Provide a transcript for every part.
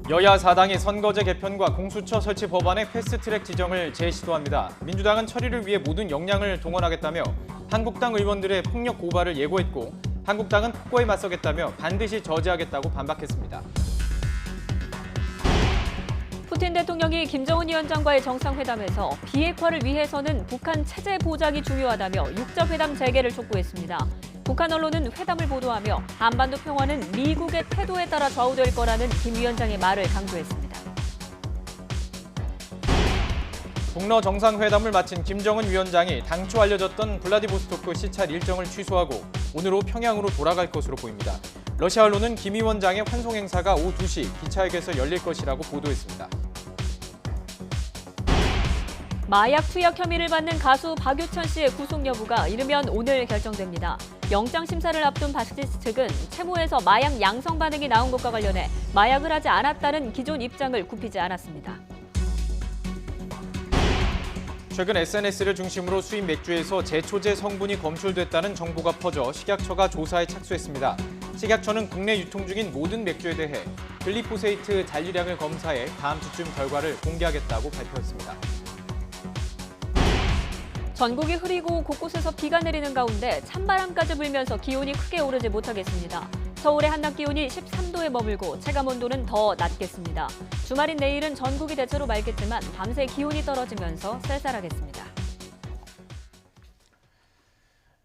여야 4당이 선거제 개편과 공수처 설치 법안의 패스트트랙 지정을 재시도합니다. 민주당은 처리를 위해 모든 역량을 동원하겠다며 한국당 의원들의 폭력 고발을 예고했고, 한국당은 폭거에 맞서겠다며 반드시 저지하겠다고 반박했습니다. 푸틴 대통령이 김정은 위원장과의 정상회담에서 비핵화를 위해서는 북한 체제 보장이 중요하다며 육자회담 재개를 촉구했습니다. 북한 언론은 회담을 보도하며 한반도 평화는 미국의 태도에 따라 좌우될 거라는 김 위원장의 말을 강조했습니다. 북러 정상회담을 마친 김정은 위원장이 당초 알려졌던 블라디보스토크 시찰 일정을 취소하고 오늘 오후 평양으로 돌아갈 것으로 보입니다. 러시아 언론은 김 위원장의 환송 행사가 오후 2시 기차역에서 열릴 것이라고 보도했습니다. 마약 투약 혐의를 받는 가수 박유천 씨의 구속 여부가 이르면 오늘 결정됩니다. 영장 심사를 앞둔 박씨 측은 채무에서 마약 양성 반응이 나온 것과 관련해 마약을 하지 않았다는 기존 입장을 굽히지 않았습니다. 최근 SNS를 중심으로 수입 맥주에서 제초제 성분이 검출됐다는 정보가 퍼져 식약처가 조사에 착수했습니다. 식약처는 국내 유통 중인 모든 맥주에 대해 글리포세이트 잔류량을 검사해 다음 주쯤 결과를 공개하겠다고 발표했습니다. 전국이 흐리고 곳곳에서 비가 내리는 가운데 찬바람까지 불면서 기온이 크게 오르지 못하겠습니다. 서울의 한낮 기온이 13도에 머물고 체감온도는 더 낮겠습니다. 주말인 내일은 전국이 대체로 맑겠지만 밤새 기온이 떨어지면서 쌀쌀하겠습니다.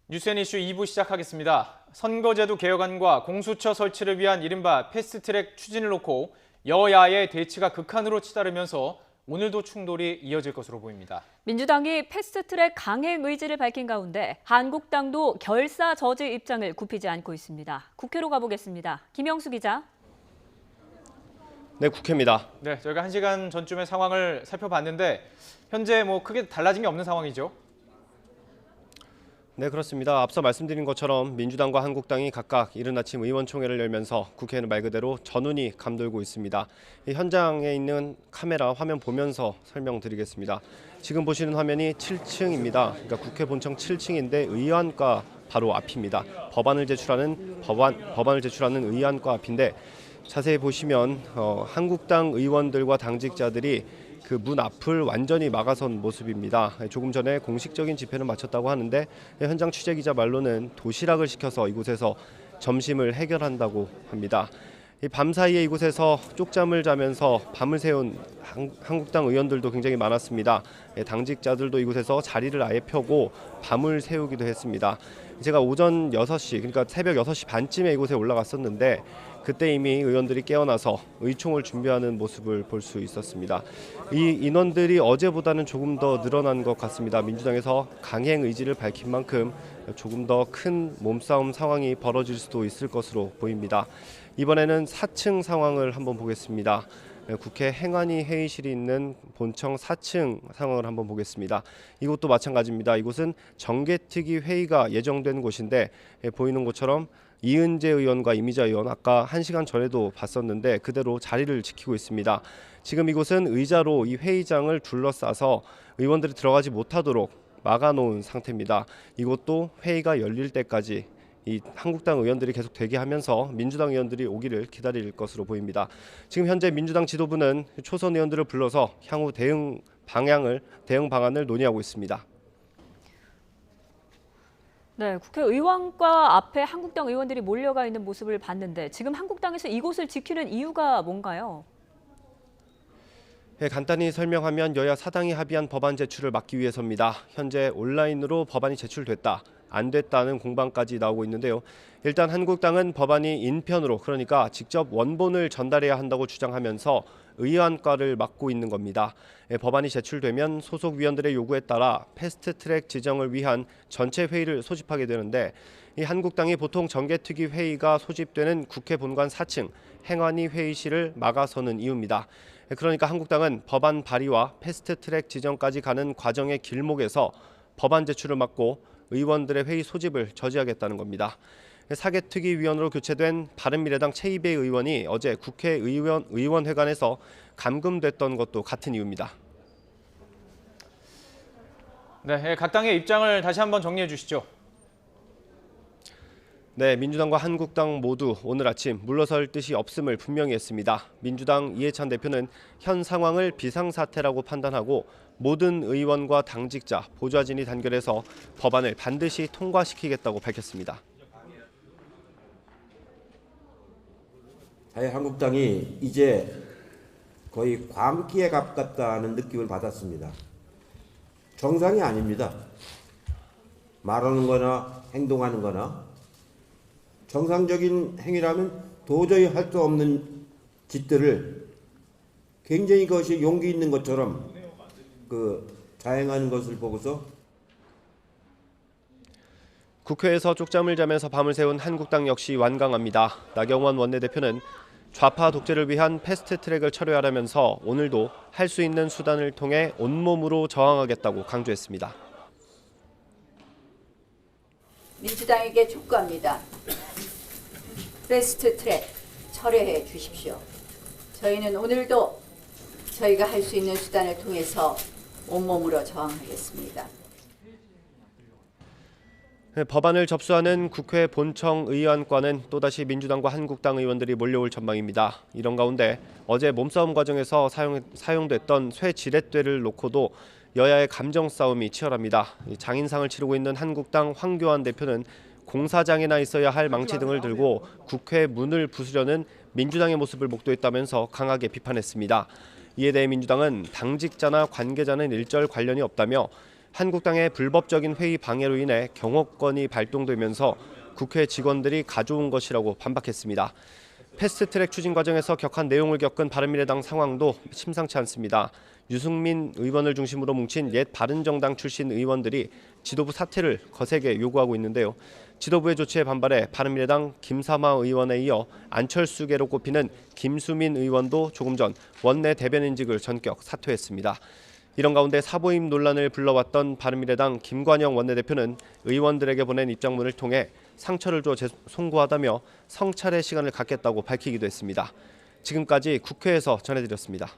뉴스앤이슈 2부 시작하겠습니다. 선거제도 개혁안과 공수처 설치를 위한 이른바 패스트트랙 추진을 놓고 여야의 대치가 극한으로 치달으면서 오늘도 충돌이 이어질 것으로 보입니다. 민주당이 패스트트랙 강행 의지를 밝힌 가운데 한국당도 결사 저지 입장을 굽히지 않고 있습니다. 국회로 가보겠습니다. 김영수 기자. 네, 국회입니다. 네, 저희가 1시간 전쯤의 상황을 살펴봤는데 현재 크게 달라진 게 없는 상황이죠. 네, 그렇습니다. 앞서 말씀드린 것처럼 민주당과 한국당이 각각 이른 아침 의원총회를 열면서 국회는 말 그대로 전운이 감돌고 있습니다. 이 현장에 있는 카메라 화면 보면서 설명드리겠습니다. 지금 보시는 화면이 7층입니다. 그러니까 국회 본청 7층인데 의안과 바로 앞입니다. 법안을 제출하는 의안과 앞인데 자세히 보시면 한국당 의원들과 당직자들이 그 문 앞을 완전히 막아선 모습입니다. 조금 전에 공식적인 집회는 마쳤다고 하는데 현장 취재기자 말로는 도시락을 시켜서 이곳에서 점심을 해결한다고 합니다. 밤사이에 이곳에서 쪽잠을 자면서 밤을 새운 한국당 의원들도 굉장히 많았습니다. 당직자들도 이곳에서 자리를 아예 펴고 밤을 새우기도 했습니다. 제가 오전 6시, 그러니까 새벽 6시 반쯤에 이곳에 올라갔었는데 그때 이미 의원들이 깨어나서 의총을 준비하는 모습을 볼 수 있었습니다. 이 인원들이 어제보다는 조금 더 늘어난 것 같습니다. 민주당에서 강행 의지를 밝힌 만큼 조금 더 큰 몸싸움 상황이 벌어질 수도 있을 것으로 보입니다. 이번에는 4층 상황을 한번 보겠습니다. 국회 행안위 회의실이 있는 본청 4층 상황을 한번 보겠습니다. 이곳도 마찬가지입니다. 이곳은 정개특위 회의가 예정된 곳인데 보이는 것처럼 이은재 의원과 이미자 의원 아까 1시간 전에도 봤었는데 그대로 자리를 지키고 있습니다. 지금 이곳은 의자로 이 회의장을 둘러싸서 의원들이 들어가지 못하도록 막아놓은 상태입니다. 이곳도 회의가 열릴 때까지 이 한국당 의원들이 계속 대기하면서 민주당 의원들이 오기를 기다릴 것으로 보입니다. 지금 현재 민주당 지도부는 초선 의원들을 불러서 향후 대응 방안을 논의하고 있습니다. 네, 국회의원과 앞에 한국당 의원들이 몰려가 있는 모습을 봤는데 지금 한국당에서 이곳을 지키는 이유가 뭔가요? 네, 간단히 설명하면 여야 4당이 합의한 법안 제출을 막기 위해서입니다. 현재 온라인으로 법안이 제출됐다, 안 됐다는 공방까지 나오고 있는데요. 일단 한국당은 법안이 인편으로, 그러니까 직접 원본을 전달해야 한다고 주장하면서 의안과를 막고 있는 겁니다. 법안이 제출되면 소속 위원들의 요구에 따라 패스트트랙 지정을 위한 전체 회의를 소집하게 되는데 이 한국당이 보통 정개특위 회의가 소집되는 국회 본관 4층 행안위 회의실을 막아서는 이유입니다. 그러니까 한국당은 법안 발의와 패스트트랙 지정까지 가는 과정의 길목에서 법안 제출을 막고 의원들의 회의 소집을 저지하겠다는 겁니다. 사개특위위원으로 교체된 바른미래당 최이배 의원이 어제 국회의원회관에서 감금됐던 것도 같은 이유입니다. 네, 각 당의 입장을 다시 한번 정리해 주시죠. 네, 민주당과 한국당 모두 오늘 아침 물러설 뜻이 없음을 분명히 했습니다. 민주당 이해찬 대표는 현 상황을 비상사태라고 판단하고 모든 의원과 당직자, 보좌진이 단결해서 법안을 반드시 통과시키겠다고 밝혔습니다. 자유한국당이 이제 거의 광기에 가깝다는 느낌을 받았습니다. 정상이 아닙니다. 말하는 거나 행동하는 거나 정상적인 행위라면 도저히 할 수 없는 짓들을 굉장히 그것이 용기 있는 것처럼 자행하는 것을 보고서 국회에서 쪽잠을 자면서 밤을 새운 한국당 역시 완강합니다. 나경원 원내대표는 좌파 독재를 위한 패스트트랙을 철회하라면서 오늘도 할 수 있는 수단을 통해 온몸으로 저항하겠다고 강조했습니다. 민주당에게 촉구합니다. 패스트트랙 철회해 주십시오. 저희는 오늘도 저희가 할 수 있는 수단을 통해서 온몸으로 저항하겠습니다. 법안을 접수하는 국회 본청 의안과는 또다시 민주당과 한국당 의원들이 몰려올 전망입니다. 이런 가운데 어제 몸싸움 과정에서 사용됐던 쇠 지렛대를 놓고도 여야의 감정 싸움이 치열합니다. 장인상을 치르고 있는 한국당 황교안 대표는 공사장에나 있어야 할 망치 등을 들고 국회 문을 부수려는 민주당의 모습을 목도했다면서 강하게 비판했습니다. 이에 대해 민주당은 당직자나 관계자는 일절 관련이 없다며 한국당의 불법적인 회의 방해로 인해 경호권이 발동되면서 국회 직원들이 가져온 것이라고 반박했습니다. 패스트트랙 추진 과정에서 격한 내용을 겪은 바른미래당 상황도 심상치 않습니다. 유승민 의원을 중심으로 뭉친 옛 바른정당 출신 의원들이 지도부 사퇴를 거세게 요구하고 있는데요. 지도부의 조치에 반발해 바른미래당 김삼화 의원에 이어 안철수계로 꼽히는 김수민 의원도 조금 전 원내 대변인직을 전격 사퇴했습니다. 이런 가운데 사보임 논란을 불러왔던 바른미래당 김관영 원내대표는 의원들에게 보낸 입장문을 통해 상처를 줘 송구하다며 성찰의 시간을 갖겠다고 밝히기도 했습니다. 지금까지 국회에서 전해드렸습니다.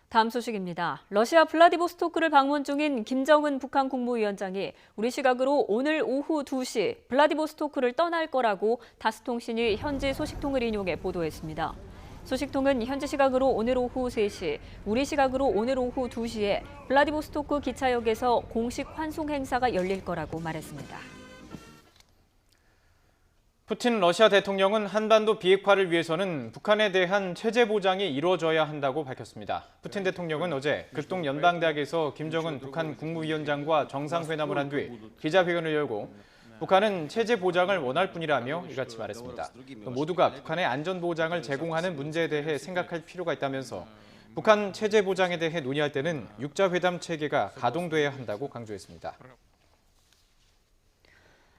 다음 소식입니다. 러시아 블라디보스토크를 방문 중인 김정은 북한 국무위원장이 우리 시각으로 오늘 오후 2시 블라디보스토크를 떠날 거라고 타스통신이 현지 소식통을 인용해 보도했습니다. 소식통은 현지 시각으로 오늘 오후 3시, 우리 시각으로 오늘 오후 2시에 블라디보스토크 기차역에서 공식 환송 행사가 열릴 거라고 말했습니다. 푸틴 러시아 대통령은 한반도 비핵화를 위해서는 북한에 대한 체제 보장이 이루어져야 한다고 밝혔습니다. 푸틴 대통령은 어제 극동 연방대학에서 김정은 북한 국무위원장과 정상회담을 한 뒤 기자회견을 열고 북한은 체제 보장을 원할 뿐이라며 이같이 말했습니다. 모두가 북한의 안전 보장을 제공하는 문제에 대해 생각할 필요가 있다면서 북한 체제 보장에 대해 논의할 때는 육자회담 체계가 가동돼야 한다고 강조했습니다.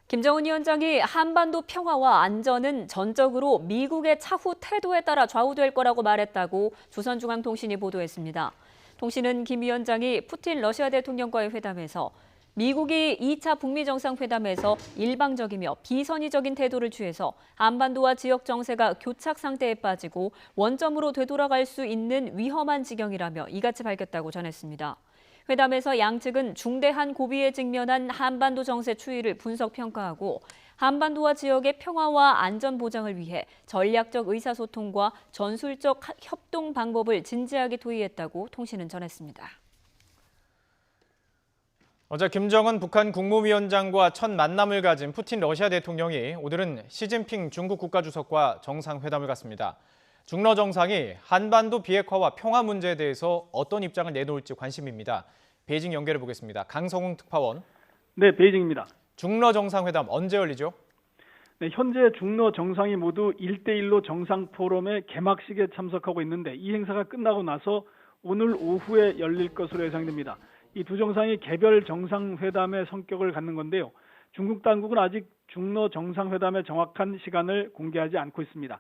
김정은 위원장이 한반도 평화와 안전은 전적으로 미국의 차후 태도에 따라 좌우될 거라고 말했다고 조선중앙통신이 보도했습니다. 통신은 김 위원장이 푸틴 러시아 대통령과의 회담에서 미국이 2차 북미 정상회담에서 일방적이며 비선의적인 태도를 취해서 한반도와 지역 정세가 교착 상태에 빠지고 원점으로 되돌아갈 수 있는 위험한 지경이라며 이같이 밝혔다고 전했습니다. 회담에서 양측은 중대한 고비에 직면한 한반도 정세 추이를 분석 평가하고 한반도와 지역의 평화와 안전 보장을 위해 전략적 의사소통과 전술적 협동 방법을 진지하게 토의했다고 통신은 전했습니다. 어제 김정은 북한 국무위원장과 첫 만남을 가진 푸틴 러시아 대통령이 오늘은 시진핑 중국 국가주석과 정상회담을 갖습니다. 중러 정상이 한반도 비핵화와 평화 문제에 대해서 어떤 입장을 내놓을지 관심입니다. 베이징 연결해 보겠습니다. 강성웅 특파원. 네, 베이징입니다. 중러 정상회담 언제 열리죠? 네, 현재 중러 정상이 모두 1대1로 정상 포럼의 개막식에 참석하고 있는데 이 행사가 끝나고 나서 오늘 오후에 열릴 것으로 예상됩니다. 이 두 정상이 개별 정상회담의 성격을 갖는 건데요. 중국 당국은 아직 중러 정상회담의 정확한 시간을 공개하지 않고 있습니다.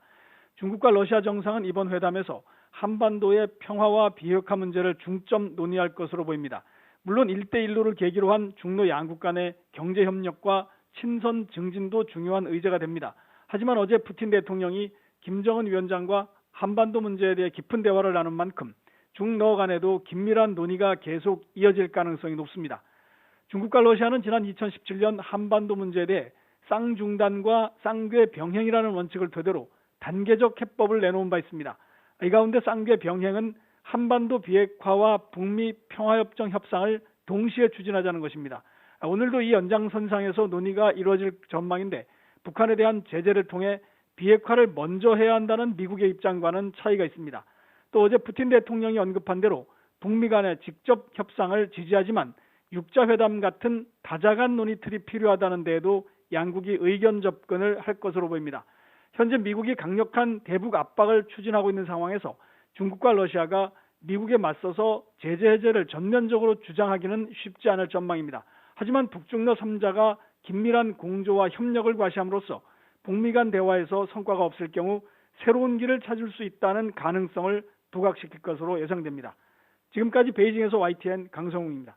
중국과 러시아 정상은 이번 회담에서 한반도의 평화와 비핵화 문제를 중점 논의할 것으로 보입니다. 물론 1대1로를 계기로 한 중러 양국 간의 경제협력과 친선 증진도 중요한 의제가 됩니다. 하지만 어제 푸틴 대통령이 김정은 위원장과 한반도 문제에 대해 깊은 대화를 나눈 만큼 중러 간에도 긴밀한 논의가 계속 이어질 가능성이 높습니다. 중국과 러시아는 지난 2017년 한반도 문제에 대해 쌍중단과 쌍괴 병행이라는 원칙을 토대로 단계적 해법을 내놓은 바 있습니다. 이 가운데 쌍괴 병행은 한반도 비핵화와 북미 평화협정 협상을 동시에 추진하자는 것입니다. 오늘도 이 연장선상에서 논의가 이루어질 전망인데 북한에 대한 제재를 통해 비핵화를 먼저 해야 한다는 미국의 입장과는 차이가 있습니다. 또 어제 푸틴 대통령이 언급한 대로 북미 간의 직접 협상을 지지하지만 육자회담 같은 다자간 논의 틀이 필요하다는 데에도 양국이 의견 접근을 할 것으로 보입니다. 현재 미국이 강력한 대북 압박을 추진하고 있는 상황에서 중국과 러시아가 미국에 맞서서 제재 해제를 전면적으로 주장하기는 쉽지 않을 전망입니다. 하지만 북중러 3자가 긴밀한 공조와 협력을 과시함으로써 북미 간 대화에서 성과가 없을 경우 새로운 길을 찾을 수 있다는 가능성을 부각시킬 것으로 예상됩니다. 지금까지 베이징에서 YTN 강성웅입니다.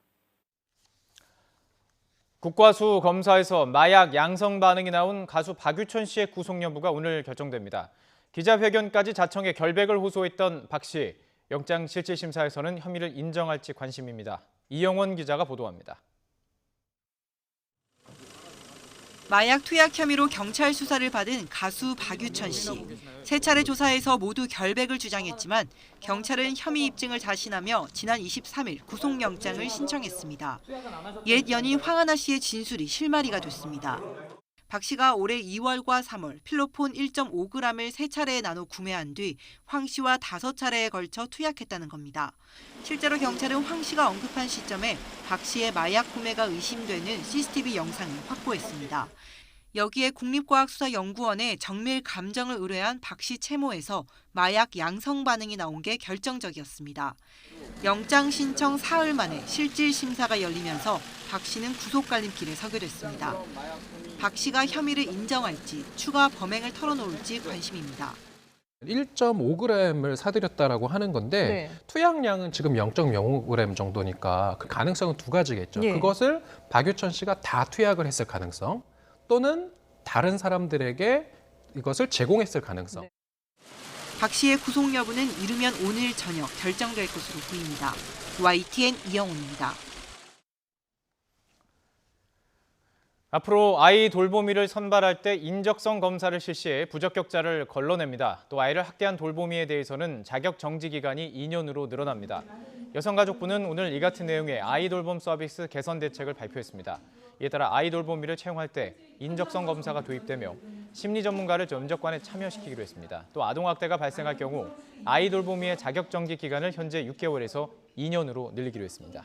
국과수 검사에서 마약 양성 반응이 나온 가수 박유천 씨의 구속 여부가 오늘 결정됩니다. 기자회견까지 자청해 결백을 호소했던 박 씨, 영장실질심사에서는 혐의를 인정할지 관심입니다. 이영원 기자가 보도합니다. 마약 투약 혐의로 경찰 수사를 받은 가수 박유천 씨. 세 차례 조사에서 모두 결백을 주장했지만 경찰은 혐의 입증을 자신하며 지난 23일 구속영장을 신청했습니다. 옛 연인 황하나 씨의 진술이 실마리가 됐습니다. 박 씨가 올해 2월과 3월 필로폰 1.5g을 세 차례에 나눠 구매한 뒤 황 씨와 5차례에 걸쳐 투약했다는 겁니다. 실제로 경찰은 황 씨가 언급한 시점에 박 씨의 마약 구매가 의심되는 CCTV 영상을 확보했습니다. 여기에 국립과학수사연구원에 정밀 감정을 의뢰한 박 씨 채모에서 마약 양성 반응이 나온 게 결정적이었습니다. 영장 신청 사흘 만에 실질 심사가 열리면서 박 씨는 구속 갈림길에 서게 됐습니다. 박 씨가 혐의를 인정할지 추가 범행을 털어놓을지 관심입니다. 1.5g을 사들였다라고 하는 건데 투약량은 지금 0.05g 정도니까 그 가능성은 두 가지겠죠. 그것을 박유천 씨가 다 투약을 했을 가능성 또는 다른 사람들에게 이것을 제공했을 가능성. 박 씨의 구속 여부는 이르면 오늘 저녁 결정될 것으로 보입니다. YTN 이영훈입니다. 앞으로 아이 돌보미를 선발할 때 인적성 검사를 실시해 부적격자를 걸러냅니다. 또 아이를 학대한 돌보미에 대해서는 자격 정지 기간이 2년으로 늘어납니다. 여성가족부는 오늘 이 같은 내용의 아이 돌봄 서비스 개선 대책을 발표했습니다. 이에 따라 아이 돌보미를 채용할 때 인적성 검사가 도입되며 심리 전문가를 면접관에 참여시키기로 했습니다. 또 아동학대가 발생할 경우 아이 돌보미의 자격 정지 기간을 현재 6개월에서 2년으로 늘리기로 했습니다.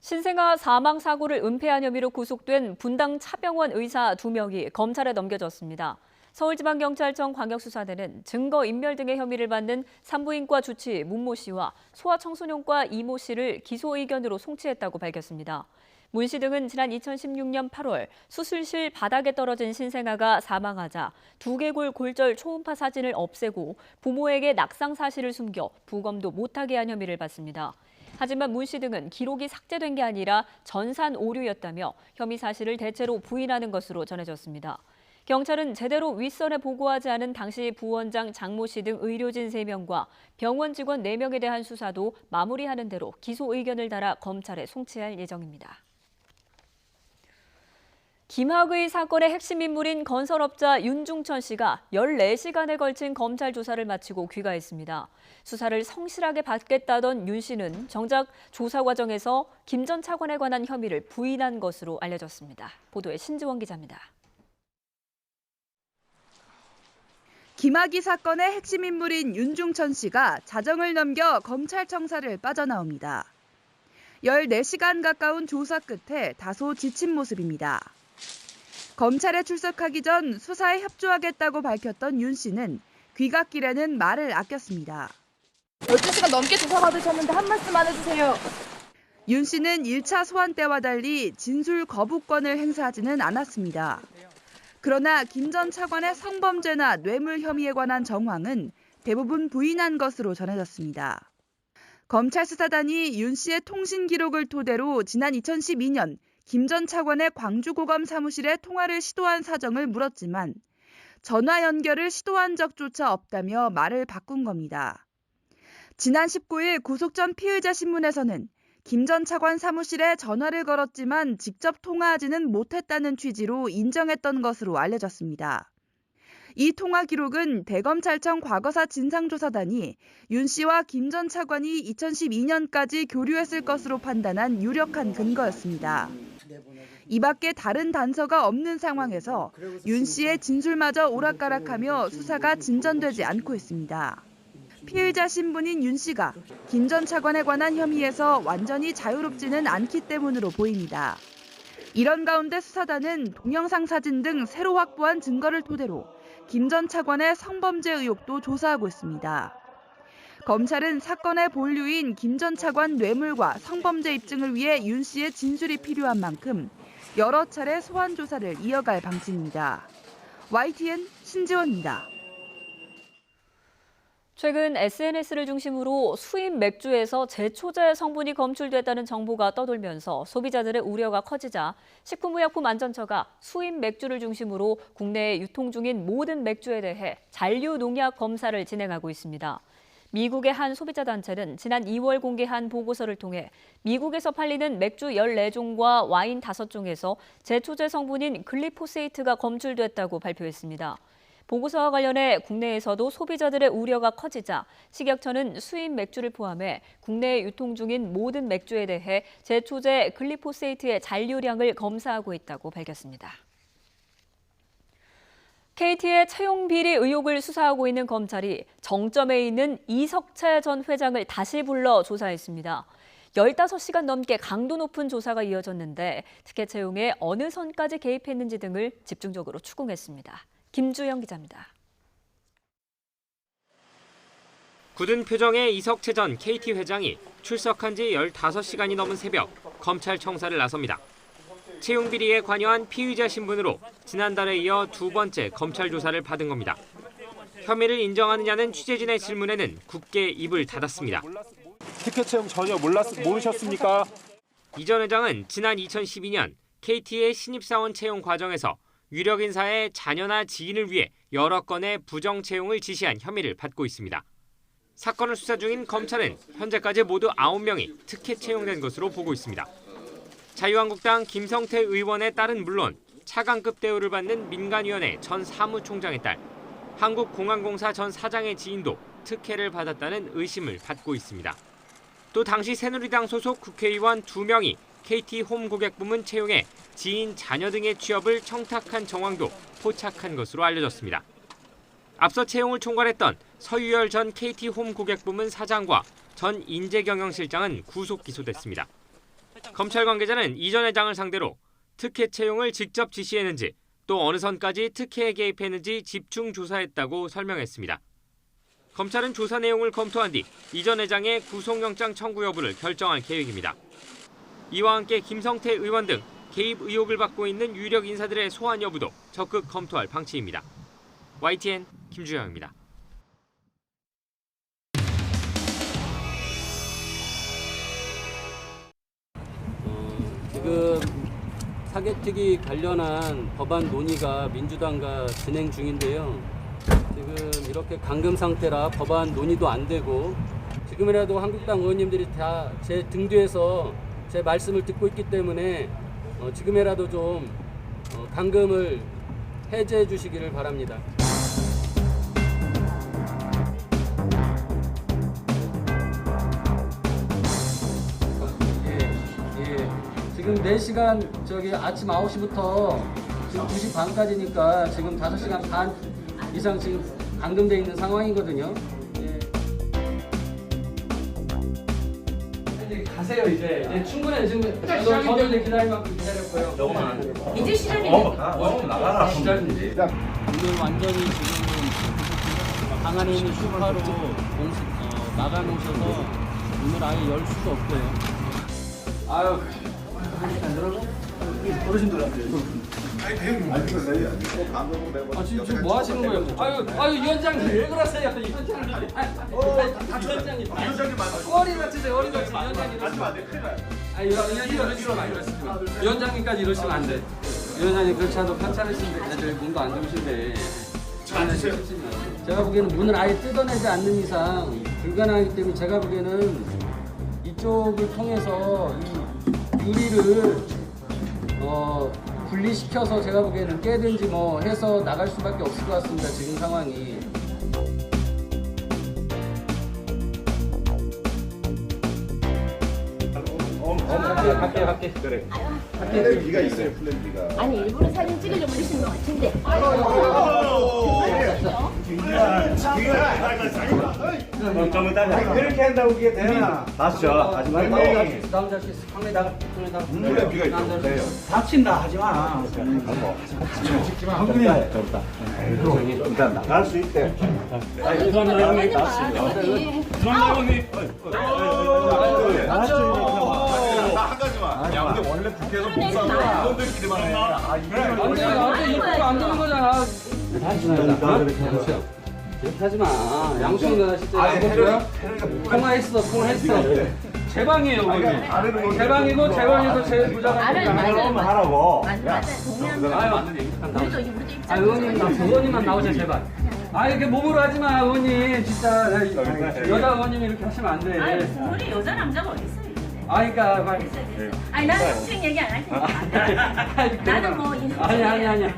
신생아 사망 사고를 은폐한 혐의로 구속된 분당 차병원 의사 2명이 검찰에 넘겨졌습니다. 서울지방경찰청 광역수사대는 증거인멸 등의 혐의를 받는 산부인과 주치 문모 씨와 소아청소년과 이모 씨를 기소 의견으로 송치했다고 밝혔습니다. 문 씨 등은 지난 2016년 8월 수술실 바닥에 떨어진 신생아가 사망하자 두개골 골절 초음파 사진을 없애고 부모에게 낙상 사실을 숨겨 부검도 못하게 한 혐의를 받습니다. 하지만 문 씨 등은 기록이 삭제된 게 아니라 전산 오류였다며 혐의 사실을 대체로 부인하는 것으로 전해졌습니다. 경찰은 제대로 윗선에 보고하지 않은 당시 부원장 장모 씨 등 의료진 3명과 병원 직원 4명에 대한 수사도 마무리하는 대로 기소 의견을 달아 검찰에 송치할 예정입니다. 김학의 사건의 핵심 인물인 건설업자 윤중천 씨가 14시간에 걸친 검찰 조사를 마치고 귀가했습니다. 수사를 성실하게 받겠다던 윤 씨는 정작 조사 과정에서 김 전 차관에 관한 혐의를 부인한 것으로 알려졌습니다. 보도에 신지원 기자입니다. 김학의 사건의 핵심 인물인 윤중천 씨가 자정을 넘겨 검찰청사를 빠져나옵니다. 14시간 가까운 조사 끝에 다소 지친 모습입니다. 검찰에 출석하기 전 수사에 협조하겠다고 밝혔던 윤 씨는 귀갓길에는 말을 아꼈습니다. 12시간 넘게 조사받으셨는데 한 말씀만 해주세요. 윤 씨는 1차 소환 때와 달리 진술 거부권을 행사하지는 않았습니다. 그러나 김 전 차관의 성범죄나 뇌물 혐의에 관한 정황은 대부분 부인한 것으로 전해졌습니다. 검찰 수사단이 윤 씨의 통신 기록을 토대로 지난 2012년 김 전 차관의 광주고검 사무실에 통화를 시도한 사정을 물었지만 전화 연결을 시도한 적조차 없다며 말을 바꾼 겁니다. 지난 19일 구속 전 피의자 신문에서는 김 전 차관 사무실에 전화를 걸었지만 직접 통화하지는 못했다는 취지로 인정했던 것으로 알려졌습니다. 이 통화 기록은 대검찰청 과거사 진상조사단이 윤 씨와 김 전 차관이 2012년까지 교류했을 것으로 판단한 유력한 근거였습니다. 이 밖에 다른 단서가 없는 상황에서 윤 씨의 진술마저 오락가락하며 수사가 진전되지 않고 있습니다. 피의자 신분인 윤 씨가 김 전 차관에 관한 혐의에서 완전히 자유롭지는 않기 때문으로 보입니다. 이런 가운데 수사단은 동영상 사진 등 새로 확보한 증거를 토대로 김 전 차관의 성범죄 의혹도 조사하고 있습니다. 검찰은 사건의 본류인 김 전 차관 뇌물과 성범죄 입증을 위해 윤 씨의 진술이 필요한 만큼 여러 차례 소환 조사를 이어갈 방침입니다. YTN 신지원입니다. 최근 SNS를 중심으로 수입 맥주에서 제초제 성분이 검출됐다는 정보가 떠돌면서 소비자들의 우려가 커지자 식품의약품안전처가 수입 맥주를 중심으로 국내에 유통 중인 모든 맥주에 대해 잔류 농약 검사를 진행하고 있습니다. 미국의 한 소비자 단체는 지난 2월 공개한 보고서를 통해 미국에서 팔리는 맥주 14종과 와인 5종에서 제초제 성분인 글리포세이트가 검출됐다고 발표했습니다. 보고서와 관련해 국내에서도 소비자들의 우려가 커지자 식약처는 수입 맥주를 포함해 국내에 유통 중인 모든 맥주에 대해 제초제 글리포세이트의 잔류량을 검사하고 있다고 밝혔습니다. KT의 채용 비리 의혹을 수사하고 있는 검찰이 정점에 있는 이석채 전 회장을 다시 불러 조사했습니다. 15시간 넘게 강도 높은 조사가 이어졌는데 특혜 채용에 어느 선까지 개입했는지 등을 집중적으로 추궁했습니다. 김주영 기자입니다. 굳은 표정의 이석채 전 KT 회장이 출석한 지 15시간이 넘은 새벽 검찰 청사를 나섭니다. 채용 비리에 관여한 피의자 신분으로 지난달에 이어 두 번째 검찰 조사를 받은 겁니다. 혐의를 인정하느냐는 취재진의 질문에는 굳게 입을 닫았습니다. 특혜 채용 전혀 모르셨습니까? 이 전 회장은 지난 2012년 KT의 신입사원 채용 과정에서 유력 인사의 자녀나 지인을 위해 여러 건의 부정 채용을 지시한 혐의를 받고 있습니다. 사건을 수사 중인 검찰은 현재까지 모두 9명이 특혜 채용된 것으로 보고 있습니다. 자유한국당 김성태 의원의 딸은 물론 차관급 대우를 받는 민간위원회 전 사무총장의 딸, 한국공항공사 전 사장의 지인도 특혜를 받았다는 의심을 받고 있습니다. 또 당시 새누리당 소속 국회의원 2명이 KT 홈고객부문 채용에 지인 자녀 등의 취업을 청탁한 정황도 포착한 것으로 알려졌습니다. 앞서 채용을 총괄했던 서유열 전 KT 홈고객부문 사장과 전 인재경영실장은 구속 기소됐습니다. 검찰 관계자는 이 전 회장을 상대로 특혜 채용을 직접 지시했는지 또 어느 선까지 특혜에 개입했는지 집중 조사했다고 설명했습니다. 검찰은 조사 내용을 검토한 뒤 이 전 회장의 구속영장 청구 여부를 결정할 계획입니다. 이와 함께 김성태 의원 등 개입 의혹을 받고 있는 유력 인사들의 소환 여부도 적극 검토할 방침입니다. YTN 김주영입니다. 지금 사개특위 관련한 법안 논의가 민주당과 진행 중인데요. 지금 이렇게 감금 상태라 법안 논의도 안 되고 지금이라도 한국당 의원님들이 다 제 등 뒤에서 제 말씀을 듣고 있기 때문에 지금이라도 좀 감금을 해제해 주시기를 바랍니다. 지금 4시간 아침 9시부터 지금 2시 반까지니까 지금 5시간 반 이상 지금 감금돼 있는 상황이거든요. 가세요 이제 충분해 지금 저도 기다릴 만큼 기다렸고요. 이제 시간이 나가라. 오늘 완전히 지금 방 안에 있는 슈퍼로 막아놓으셔서 문을 아예 열 수도 없고요. 아유. 어르신들한테. 지금 뭐 하시는 거예요? 아유 위원장님 왜 그러세요? 위원장님. 어리 다치세요. 위원장님 이러시면 안 돼. 이러시면 안 돼. 위원장님까지 이러시면 안 돼. 위원장님 그렇지 않아도 편찮으신데 애들 몸도 안 좋으신데. 제가 보기에는 문을 아예 뜯어내지 않는 이상 불가능하기 때문에 제가 보기에는 이쪽을 통해서 이 유리를 분리시켜서 제가 보기에는 깨든지 뭐 해서 나갈 수밖에 없을 것 같습니다. 지금 상황이. 갈게. 그래. 플랜 B가 있어요. 플랜 B가. 아니 일부러 사진 찍으려고 그러신 것 같은데. 그렇게 한다고 그게 되나? 맞죠. 하지 말고. 다음 자식 상대 나가. 플랜 B가 있어요. 다친다 하지 마. 형님 덥다. 일단 나갈 수 있대. 이거는 나갈 수 있는. 한 가지만. 야, 근데 원래 국회에서 목사는 의원들끼리만 해. 나한테 이거 안 되는 거잖아. 그렇게 하지 마. 양수형 누나 진짜 양보줘요? 통화했어. 제 방이에요, 거기. 제 방이고 제 방에서 제 부장한테 하라고. 의원님만 나오세요, 제발. 이렇게 몸으로 하지 마, 의원님. 진짜 여자 의원님이 이렇게 하시면 안 돼. 우리 여자 남자가 어디 있어요? 그러니까 빨리. 아니 나는 솔직히 얘기 안 할 테니까. 나는 뭐 아니야.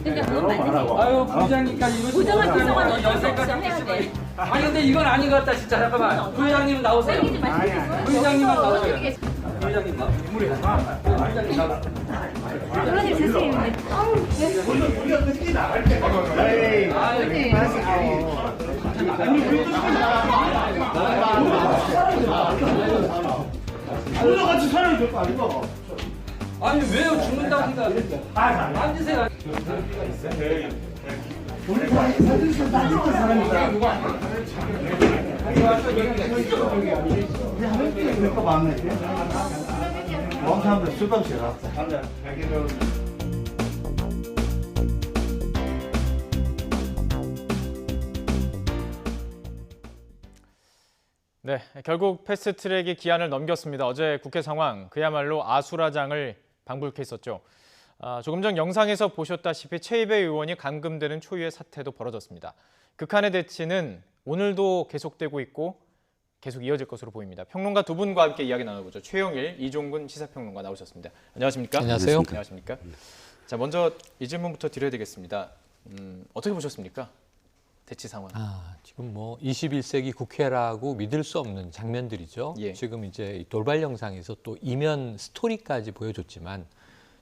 그러니까 그건 맞는 아유 부장님까지 이러시면 부장은 부장은 어쩔 수 없어 연세까지 해야 돼. 근데 이건 아닌 것 같다 진짜. 잠깐만. 부장님 나오세요. 부장님만 나오세요. 부장님 나오세요. 부장님 나오세요. 그러니 선생님. 우리가 어떻게 나갈 때. 우리가 같이 살아야 될 거 아니고. 아니 왜요? 죽는다고 생각하세요? 앉으세요. 우리 사진에서 나중에 사람이다. 몇거 많네. 원 사람들 수도 없이 갔어. 네, 결국 패스트트랙의 기한을 넘겼습니다. 어제 국회 상황 그야말로 아수라장을 방불케 했었죠. 조금 전 영상에서 보셨다시피 최이배 의원이 감금되는 초유의 사태도 벌어졌습니다. 극한의 대치는 오늘도 계속되고 있고 계속 이어질 것으로 보입니다. 평론가 두 분과 함께 이야기 나눠보죠. 최영일, 이종근 시사평론가 나오셨습니다. 안녕하십니까? 안녕하세요. 안녕하십니까? 자, 먼저 이 질문부터 드려야 되겠습니다. 어떻게 보셨습니까? 대치 상황. 지금 뭐 21세기 국회라고 믿을 수 없는 장면들이죠. 예. 지금 이제 돌발 영상에서 또 이면 스토리까지 보여줬지만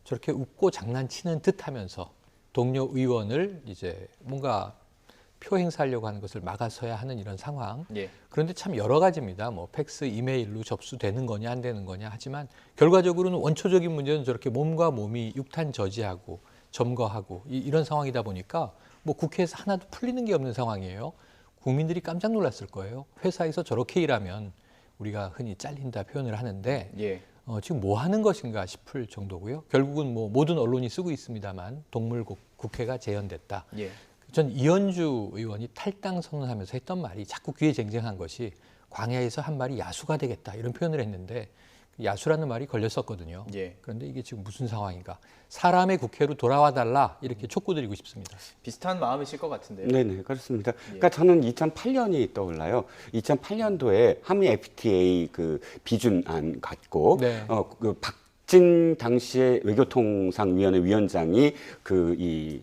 저렇게 웃고 장난치는 듯하면서 동료 의원을 이제 뭔가 표 행사하려고 하는 것을 막아서야 하는 이런 상황. 예. 그런데 참 여러 가지입니다. 뭐 팩스, 이메일로 접수되는 거냐 안 되는 거냐 하지만 결과적으로는 원초적인 문제는 저렇게 몸과 몸이 육탄 저지하고 점거하고 이런 상황이다 보니까 뭐 국회에서 하나도 풀리는 게 없는 상황이에요. 국민들이 깜짝 놀랐을 거예요. 회사에서 저렇게 일하면 우리가 흔히 잘린다 표현을 하는데 예. 지금 뭐 하는 것인가 싶을 정도고요. 결국은 뭐 모든 언론이 쓰고 있습니다만 동물국회가 재연됐다. 예. 전 이현주 의원이 탈당 선언하면서 했던 말이 자꾸 귀에 쟁쟁한 것이 광야에서 한 말이 야수가 되겠다 이런 표현을 했는데 야수라는 말이 걸렸었거든요. 예. 그런데 이게 지금 무슨 상황인가? 사람의 국회로 돌아와 달라 이렇게 촉구드리고 싶습니다. 비슷한 마음이실 것 같은데요. 네네 그렇습니다. 그러니까 저는 2008년이 떠올라요. 2008년도에 한미 FTA 그 비준안 갖고 네. 그 박진 당시의 외교통상위원회 위원장이 이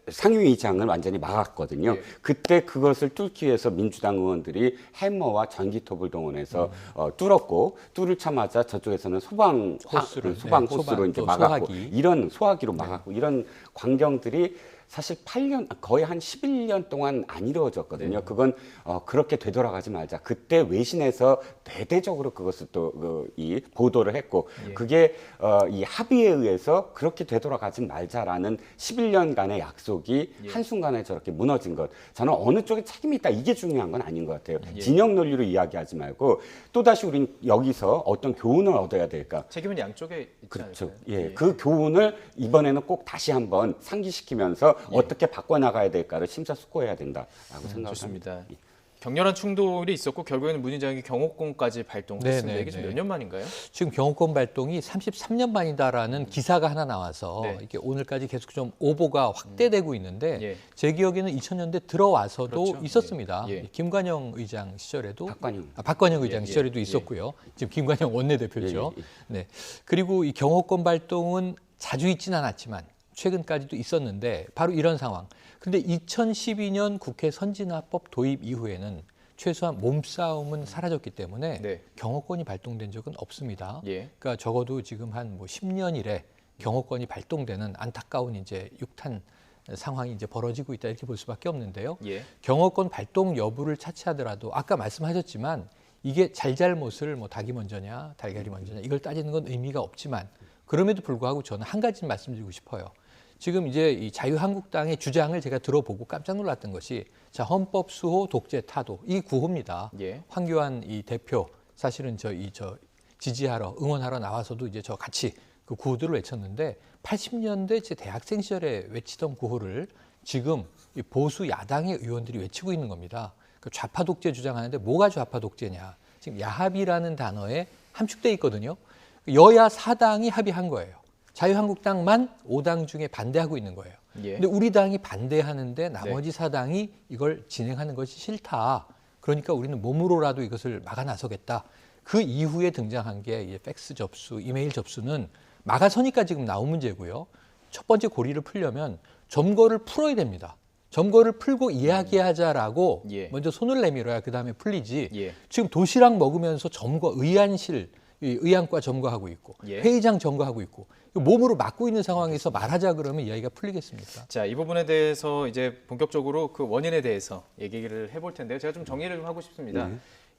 상위의장을 완전히 막았거든요. 예. 그때 그것을 뚫기 위해서 민주당 의원들이 해머와 전기톱을 동원해서 뚫었고 뚫자마자 저쪽에서는 소방 호스로 이제 막았고 소화기. 이런 소화기로 막았고 이런 광경들이 사실 8년 거의 한 11년 동안 안 이루어졌거든요. 그건 그렇게 되돌아가지 말자. 그때 외신에서 대대적으로 그것을 또 이 보도를 했고 그게 이 합의에 의해서 그렇게 되돌아가지 말자라는 11년간의 약속이 한순간에 저렇게 무너진 것. 저는 어느 쪽에 책임이 있다 이게 중요한 건 아닌 것 같아요. 진영 논리로 이야기하지 말고 또다시 우린 여기서 어떤 교훈을 얻어야 될까. 책임은 양쪽에 있지 그렇죠. 않을까요? 예, 그 교훈을 이번에는 꼭 다시 한번 상기시키면서 어떻게 바꿔나가야 될까를 심사숙고해야 된다라고 생각합니다. 좋습니다. 격렬한 충돌이 있었고 결국에는 문희장이 경호권까지 발동했습니다. 이게 지금 몇 년 만인가요? 지금 경호권 발동이 33년 만이다라는 기사가 하나 나와서 이게 오늘까지 계속 좀 오보가 확대되고 있는데 제 기억에는 2000년대 들어와서도 있었습니다. 김관영 의장 시절에도 박관영 의장 시절에도 있었고요. 지금 김관영 원내대표죠. 네. 그리고 이 경호권 발동은 자주 있지는 않았지만 최근까지도 있었는데 바로 이런 상황. 그런데 2012년 국회 선진화법 도입 이후에는 최소한 몸싸움은 사라졌기 때문에 경호권이 발동된 적은 없습니다. 그러니까 적어도 지금 한 뭐 10년 이래 경호권이 발동되는 안타까운 이제 육탄 상황이 이제 벌어지고 있다 이렇게 볼 수밖에 없는데요. 경호권 발동 여부를 차치하더라도 아까 말씀하셨지만 이게 잘잘못을 뭐 닭이 먼저냐 달걀이 먼저냐 이걸 따지는 건 의미가 없지만 그럼에도 불구하고 저는 한 가지 말씀드리고 싶어요. 지금 이제 이 자유한국당의 주장을 제가 들어보고 깜짝 놀랐던 것이 자 헌법 수호 독재 타도 이 구호입니다. 황교안 이 대표 사실은 저 지지하러 응원하러 나와서도 이제 저 같이 그 구호들을 외쳤는데 80년대 제 대학생 시절에 외치던 구호를 지금 이 보수 야당의 의원들이 외치고 있는 겁니다. 그 좌파 독재 주장하는데 뭐가 좌파 독재냐? 지금 야합이라는 단어에 함축돼 있거든요. 여야 4당이 합의한 거예요. 자유한국당만 5당 중에 반대하고 있는 거예요. 근데 우리 당이 반대하는데 나머지 4당이 이걸 진행하는 것이 싫다. 그러니까 우리는 몸으로라도 이것을 막아 나서겠다. 그 이후에 등장한 게 팩스 접수, 이메일 접수는 막아서니까 지금 나온 문제고요. 첫 번째 고리를 풀려면 점거를 풀어야 됩니다. 점거를 풀고 이야기하자라고 먼저 손을 내밀어야 그다음에 풀리지. 지금 도시락 먹으면서 점거, 의안과 점거하고 있고 회의장 점거하고 있고 몸으로 막고 있는 상황에서 말하자 그러면 이야기가 풀리겠습니까? 자, 이 부분에 대해서 이제 본격적으로 그 원인에 대해서 얘기를 해볼 텐데요. 제가 좀 정리를 좀 하고 싶습니다.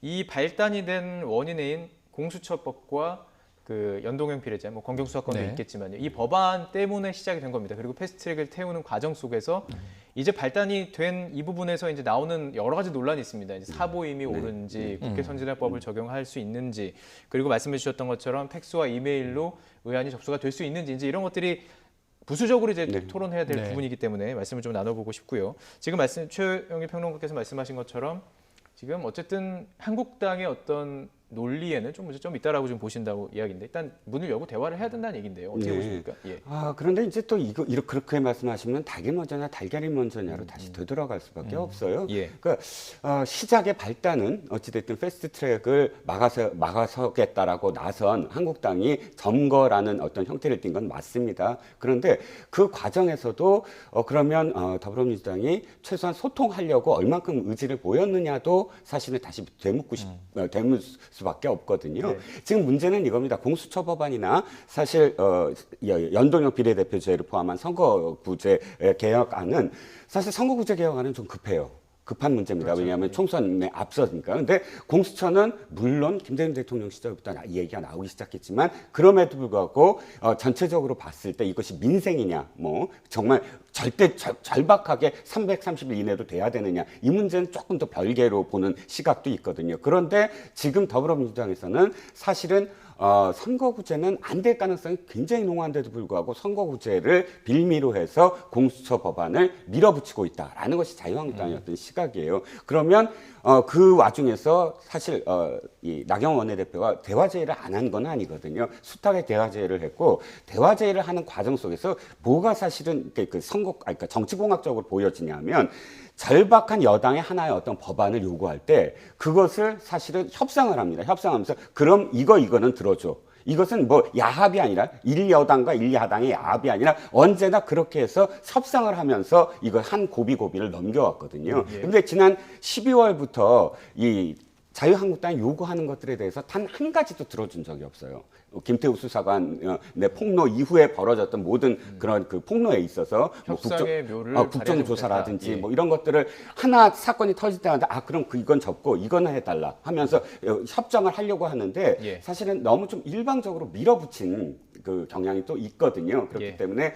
이 발단이 된 원인인 공수처법과 그 연동형 비례제, 뭐 검경수사권도 있겠지만요. 이 법안 때문에 시작이 된 겁니다. 그리고 패스트트랙을 태우는 과정 속에서 이제 발단이 된 이 부분에서 이제 나오는 여러 가지 논란이 있습니다. 이제 사보임이 옳은지, 국회 선진화법을 적용할 수 있는지, 그리고 말씀해 주셨던 것처럼 팩스와 이메일로 의안이 접수가 될 수 있는지 이제 이런 것들이 부수적으로 이제 토론해야 될 부분이기 때문에 말씀을 좀 나눠보고 싶고요. 지금 최영일 평론가께서 말씀하신 것처럼 지금 어쨌든 한국당의 어떤 논리에는 좀 문제점이 있다라고 좀 보신다고 이야기인데 일단 문을 열고 대화를 해야 된다는 얘기인데요. 어떻게 보십니까? 그런데 이제 또 이렇게 그렇게 말씀하시면 닭이 먼저냐 달걀이 먼저냐로 다시 되돌아갈 수밖에 없어요. 그러니까 시작의 발단은 어찌됐든 패스트트랙을 막아서겠다라고 나선 한국당이 점거라는 어떤 형태를 띈 건 맞습니다. 그런데 그 과정에서도 그러면 더불어민주당이 최소한 소통하려고 얼만큼 의지를 보였느냐도 사실은 다시 되묻을 수밖에 없거든요. 지금 문제는 이겁니다. 공수처 법안이나 사실 연동형 비례대표제를 포함한 선거구제 개혁안은 사실 선거구제 개혁안은 좀 급한 문제입니다. 왜냐하면 총선에 앞서니까. 근데 공수처는 물론 김대중 대통령 시절부터 이 얘기가 나오기 시작했지만 그럼에도 불구하고 전체적으로 봤을 때 이것이 민생이냐, 뭐 정말 절박하게 330일 이내로 돼야 되느냐 이 문제는 조금 더 별개로 보는 시각도 있거든요. 그런데 지금 더불어민주당에서는 사실은 선거구제는 안 될 가능성이 굉장히 농후한데도 불구하고 선거구제를 빌미로 해서 공수처 법안을 밀어붙이고 있다라는 것이 자유한국당의 어떤 시각이에요. 그러면 그 와중에서 사실 이 나경원 원내대표가 대화제의를 안 한 건 아니거든요. 숱하게 대화제의를 했고 대화제의를 하는 과정 속에서 뭐가 사실은 그러니까 정치공학적으로 보여지냐면 절박한 여당의 하나의 어떤 법안을 요구할 때 그것을 사실은 협상을 합니다. 협상하면서 그럼 이거는 들어줘. 이것은 뭐 야합이 아니라 1여당과 1야당의 야합이 아니라 언제나 그렇게 해서 협상을 하면서 이걸 한 고비고비를 넘겨왔거든요. 그런데 지난 12월부터 이 자유한국당이 요구하는 것들에 대해서 단 한 가지도 들어준 적이 없어요. 김태우 수사관의 폭로 이후에 벌어졌던 모든 그런 그 폭로에 있어서 국정조사라든지 뭐 이런 것들을 하나 사건이 터질 때마다 그럼 이건 접고 이거는 해달라 하면서 협정을 하려고 하는데 사실은 너무 좀 일방적으로 밀어붙인 그 경향이 또 있거든요. 그렇기 예. 때문에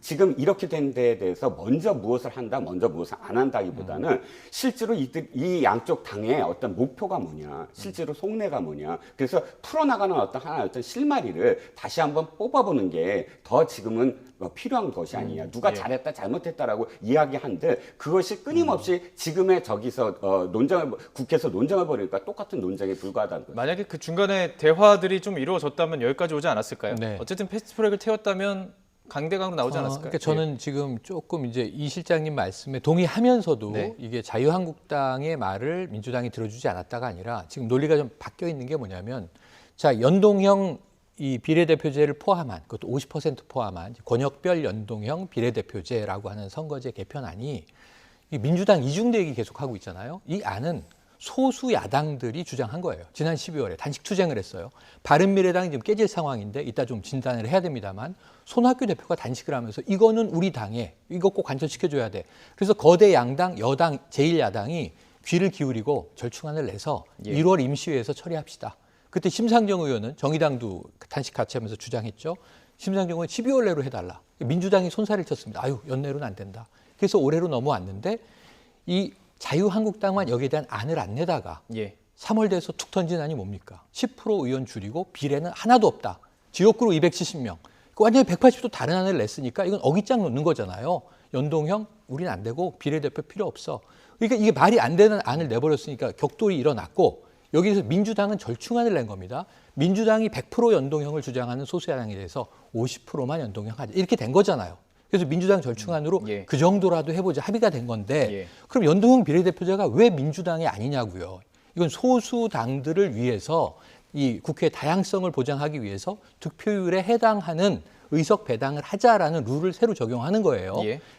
지금 이렇게 된 데에 대해서 먼저 무엇을 한다, 먼저 무엇을 안 한다기보다는 실제로 이 양쪽 당의 어떤 목표가 뭐냐, 실제로 속내가 뭐냐, 그래서 풀어나가는 하나의 어떤 실마리를 다시 한번 뽑아보는 게 더 지금은 필요한 것이 아니냐. 누가 예. 잘했다, 잘못했다라고 이야기한들 그것이 끊임없이 지금의 저기서 국회에서 논쟁을 벌이니까 똑같은 논쟁에 불과하다는 거죠. 만약에 그 중간에 대화들이 좀 이루어졌다면 여기까지 오지 않았을까요? 네. 어쨌든 패스트트랙을 태웠다면 강대강으로 나오지 않았을까요? 그러니까 저는 지금 조금 이제 이 실장님 말씀에 동의하면서도 네. 이게 자유한국당의 말을 민주당이 들어주지 않았다가 아니라 지금 논리가 좀 바뀌어 있는 게 뭐냐면 자, 연동형 이 비례대표제를 포함한 그것도 50% 포함한 권역별 연동형 비례대표제라고 하는 선거제 개편안이 이 민주당 이중대기 계속하고 있잖아요. 이 안은 소수 야당들이 주장한 거예요. 지난 12월에 단식 투쟁을 했어요. 바른미래당이 지금 깨질 상황인데 이따 좀 진단을 해야 됩니다만 손학규 대표가 단식을 하면서 이거는 우리 당에 이거 꼭 관철시켜줘야 돼. 그래서 거대 양당, 여당, 제1야당이 귀를 기울이고 절충안을 내서 1월 임시회에서 처리합시다. 그때 심상정 의원은 정의당도 단식 같이 하면서 주장했죠. 심상정 의원은 12월 내로 해달라. 민주당이 손살을 쳤습니다. 아유, 연내로는 안 된다. 그래서 올해로 넘어왔는데 이 자유한국당만 여기에 대한 안을 안 내다가 3월 돼서 툭 던진 안이 뭡니까? 10% 의원 줄이고 비례는 하나도 없다. 지역구로 270명. 완전히 180도 다른 안을 냈으니까 이건 어깃장 놓는 거잖아요. 연동형 우리는 안 되고 비례대표 필요 없어. 그러니까 이게 말이 안 되는 안을 내버렸으니까 격돌이 일어났고 여기서 민주당은 절충안을 낸 겁니다. 민주당이 100% 연동형을 주장하는 소수야당에 대해서 50%만 연동형 하자. 이렇게 된 거잖아요. 그래서 민주당 절충안으로 그 정도라도 해보자 합의가 된 건데 그럼 연동형 비례대표제가 왜 민주당이 아니냐고요. 이건 소수 당들을 위해서 이 국회 다양성을 보장하기 위해서 득표율에 해당하는 의석 배당을 하자라는 룰을 새로 적용하는 거예요.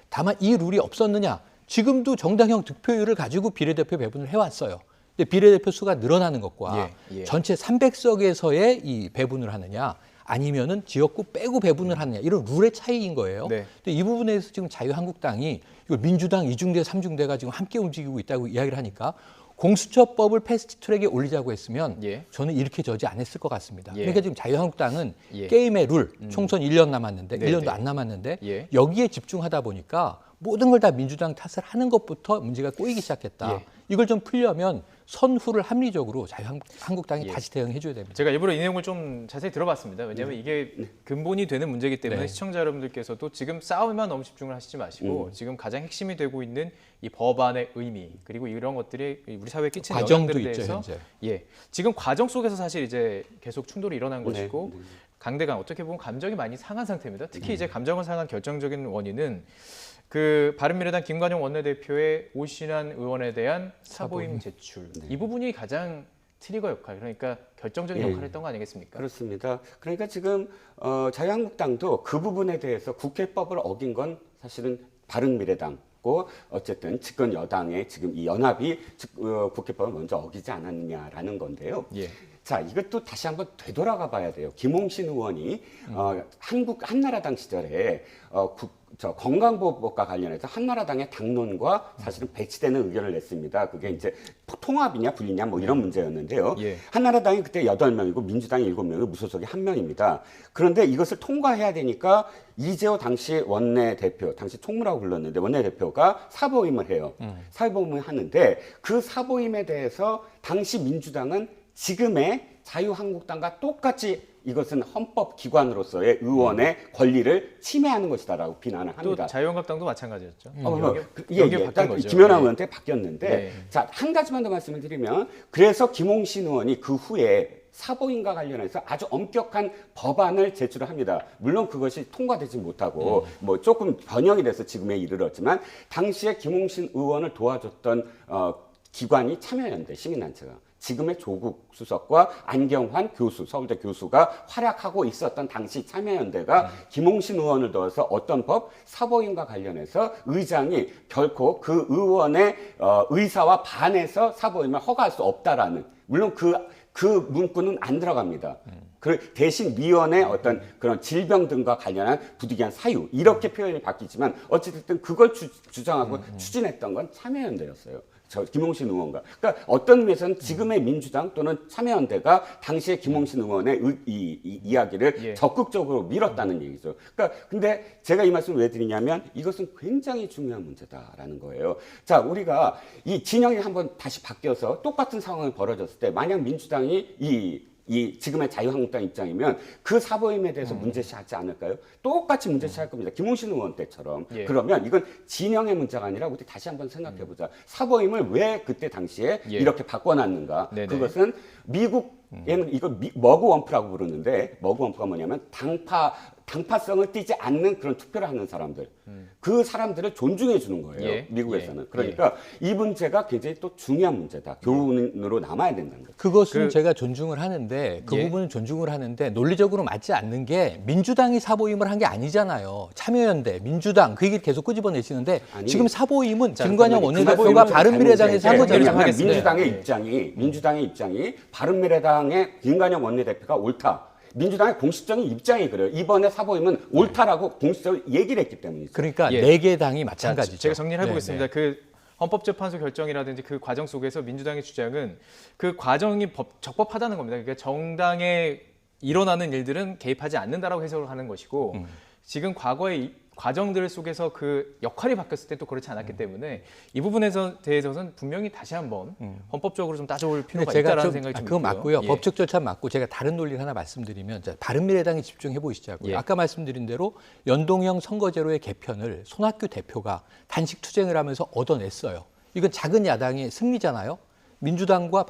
다만 이 룰이 없었느냐. 지금도 정당형 득표율을 가지고 비례대표 배분을 해왔어요. 근데 비례대표 수가 늘어나는 것과 전체 300석에서의 이 배분을 하느냐 아니면은 지역구 빼고 배분을 하느냐 이런 룰의 차이인 거예요. 근데 이 부분에서 지금 자유한국당이 이거 민주당 2중대, 3중대가 지금 함께 움직이고 있다고 이야기를 하니까 공수처법을 패스트트랙에 올리자고 했으면 저는 이렇게 저지 안 했을 것 같습니다. 그러니까 지금 자유한국당은 게임의 룰, 총선 1년 남았는데 1년도 안 남았는데 여기에 집중하다 보니까 모든 걸 다 민주당 탓을 하는 것부터 문제가 꼬이기 시작했다. 이걸 좀 풀려면 선후를 합리적으로 자유한국당이 다시 대응해 줘야 됩니다. 제가 일부러 이 내용을 좀 자세히 들어봤습니다. 왜냐하면 이게 근본이 되는 문제이기 때문에 시청자 여러분들께서도 지금 싸움에만 너무 집중을 하시지 마시고 지금 가장 핵심이 되고 있는 이 법안의 의미 그리고 이런 것들이 우리 사회에 끼치는 영향들에 대해서 지금 과정 속에서 사실 이제 계속 충돌이 일어난 것이고 강대강 어떻게 보면 감정이 많이 상한 상태입니다. 특히 이제 감정을 상한 결정적인 원인은 그 바른미래당 김관영 원내대표의 오신환 의원에 대한 사보임 제출 이 부분이 가장 트리거 역할 그러니까 결정적인 역할을 했던 거 아니겠습니까? 그렇습니다. 그러니까 지금 자유한국당도 그 부분에 대해서 국회법을 어긴 건 사실은 바른미래당고 어쨌든 집권 여당의 지금 이 연합이 국회법을 먼저 어기지 않았느냐라는 건데요. 자, 이것도 다시 한번 되돌아가 봐야 돼요. 김홍신 의원이 한나라당 시절에 건강보호법과 관련해서 한나라당의 당론과 사실은 배치되는 의견을 냈습니다. 그게 이제 통합이냐 분리냐 뭐 이런 문제였는데요. 한나라당이 그때 8명이고 민주당이 7명이고 무소속이 1명입니다. 그런데 이것을 통과해야 되니까 이재호 당시 원내대표, 당시 총무라고 불렀는데 원내대표가 사보임을 해요. 사보임을 하는데 그 사보임에 대해서 당시 민주당은 지금의 자유한국당과 똑같이 이것은 헌법기관으로서의 의원의 권리를 침해하는 것이다라고 비난을 합니다. 또 자유한국당도 마찬가지였죠. 김연아 의원한테 바뀌었는데 자, 한 가지만 더 말씀을 드리면 그래서 김홍신 의원이 그 후에 사보임과 관련해서 아주 엄격한 법안을 제출을 합니다. 물론 그것이 통과되지 못하고 뭐 조금 변형이 돼서 지금에 이르렀지만 당시에 김홍신 의원을 도와줬던 기관이 참여연대 시민단체가 지금의 조국 수석과 안경환 교수, 서울대 교수가 활약하고 있었던 당시 참여연대가 김홍신 의원을 넣어서 어떤 법, 사보임과 관련해서 의장이 결코 그 의원의 의사와 반해서 사보임을 허가할 수 없다라는 물론 그 문구는 안 들어갑니다. 그 대신 미연의 어떤 그런 질병 등과 관련한 부득이한 사유 이렇게 표현이 바뀌지만 어쨌든 그걸 주장하고 추진했던 건 참여연대였어요. 김홍신 의원과. 그러니까 어떤 의미에서는 지금의 민주당 또는 참여연대가 당시에 김홍신 의원의 이야기를 적극적으로 밀었다는 얘기죠. 그러니까 근데 제가 이 말씀을 왜 드리냐면 이것은 굉장히 중요한 문제다라는 거예요. 자, 우리가 이 진영이 한번 다시 바뀌어서 똑같은 상황이 벌어졌을 때 만약 민주당이 이 지금의 자유한국당 입장이면 그 사보임에 대해서 문제시하지 않을까요? 똑같이 문제시할 겁니다. 김홍신 의원 때처럼. 그러면 이건 진영의 문제가 아니라 우리 다시 한번 생각해보자. 사보임을 왜 그때 당시에 이렇게 바꿔놨는가? 그것은 미국에는 이거 머그 원프라고 부르는데 머그 원프가 뭐냐면 당파성을 띠지 않는 그런 투표를 하는 사람들. 그 사람들을 존중해 주는 거예요. 미국에서는. 그러니까 이 문제가 굉장히 또 중요한 문제다. 교훈으로 남아야 된다는 거죠. 그것은 제가 존중을 하는데 그 부분은 존중을 하는데 논리적으로 맞지 않는 게 민주당이 사보임을 한 게 아니잖아요. 참여연대, 민주당 그 얘기를 계속 끄집어내시는데 지금 사보임은 김관영 원내대표가 바른미래당에서 한 거잖아요. 민주당의 입장이 바른미래당의 김관영 원내대표가 옳다. 민주당의 공식적인 입장이 그래요. 이번에 사보임은 옳다라고 공식적으로 얘기를 했기 때문이죠. 그러니까 네 개 당이 마찬가지죠. 제가 정리를 해보겠습니다. 그 헌법재판소 결정이라든지 그 과정 속에서 민주당의 주장은 그 과정이 적법하다는 겁니다. 그러니까 정당에 일어나는 일들은 개입하지 않는다라고 해석을 하는 것이고 지금 과거의 과정들 속에서 그 역할이 바뀌었을 때 또 그렇지 않았기 때문에 이 부분에 대해서는 분명히 다시 한번 헌법적으로 좀 따져볼 필요가 있다라는 생각이 좀 그거 있고요. 맞고요. 법적 절차 맞고 제가 다른 논리를 하나 말씀드리면 바른미래당에 집중해 보시자고요. 아까 말씀드린 대로 연동형 선거제로의 개편을 손학규 대표가 단식 투쟁을 하면서 얻어냈어요. 이건 작은 야당의 승리잖아요. 민주당과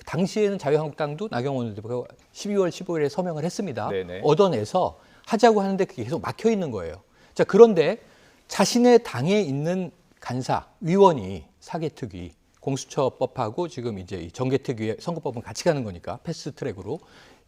당시에는 자유한국당도 나경원 대표가 12월 15일에 서명을 했습니다. 얻어내서 하자고 하는데 그게 계속 막혀 있는 거예요. 자, 그런데 자신의 당에 있는 간사, 위원이 사개특위, 공수처법하고 지금 이제 이 정개특위의 선거법은 같이 가는 거니까 패스트트랙으로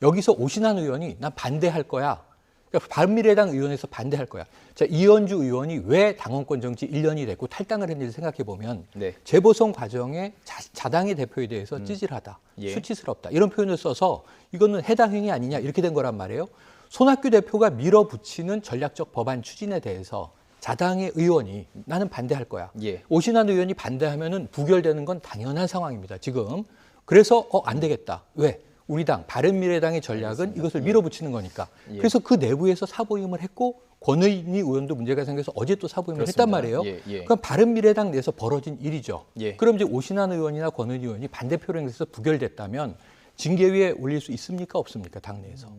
여기서 오신환 의원이 난 반대할 거야. 그러니까 바른미래당 의원에서 반대할 거야. 자, 이현주 의원이 왜 당원권 정지 1년이 됐고 탈당을 했는지 생각해 보면 재보선 과정에 자당의 대표에 대해서 찌질하다, 수치스럽다 이런 표현을 써서 이거는 해당 행위 아니냐 이렇게 된 거란 말이에요. 손학규 대표가 밀어붙이는 전략적 법안 추진에 대해서 자당의 의원이 나는 반대할 거야. 오신환 의원이 반대하면은 부결되는 건 당연한 상황입니다. 지금. 그래서 안 되겠다. 왜? 우리 당 바른미래당의 전략은 이것을 밀어붙이는 거니까. 그래서 그 내부에서 사보임을 했고 권의니 의원도 문제가 생겨서 어제 또 사보임을 했단 말이에요. 그럼 바른미래당 내에서 벌어진 일이죠. 그럼 이제 오신환 의원이나 권의니 의원이 반대표를 해서 부결됐다면 징계위에 올릴 수 있습니까? 없습니까? 당내에서.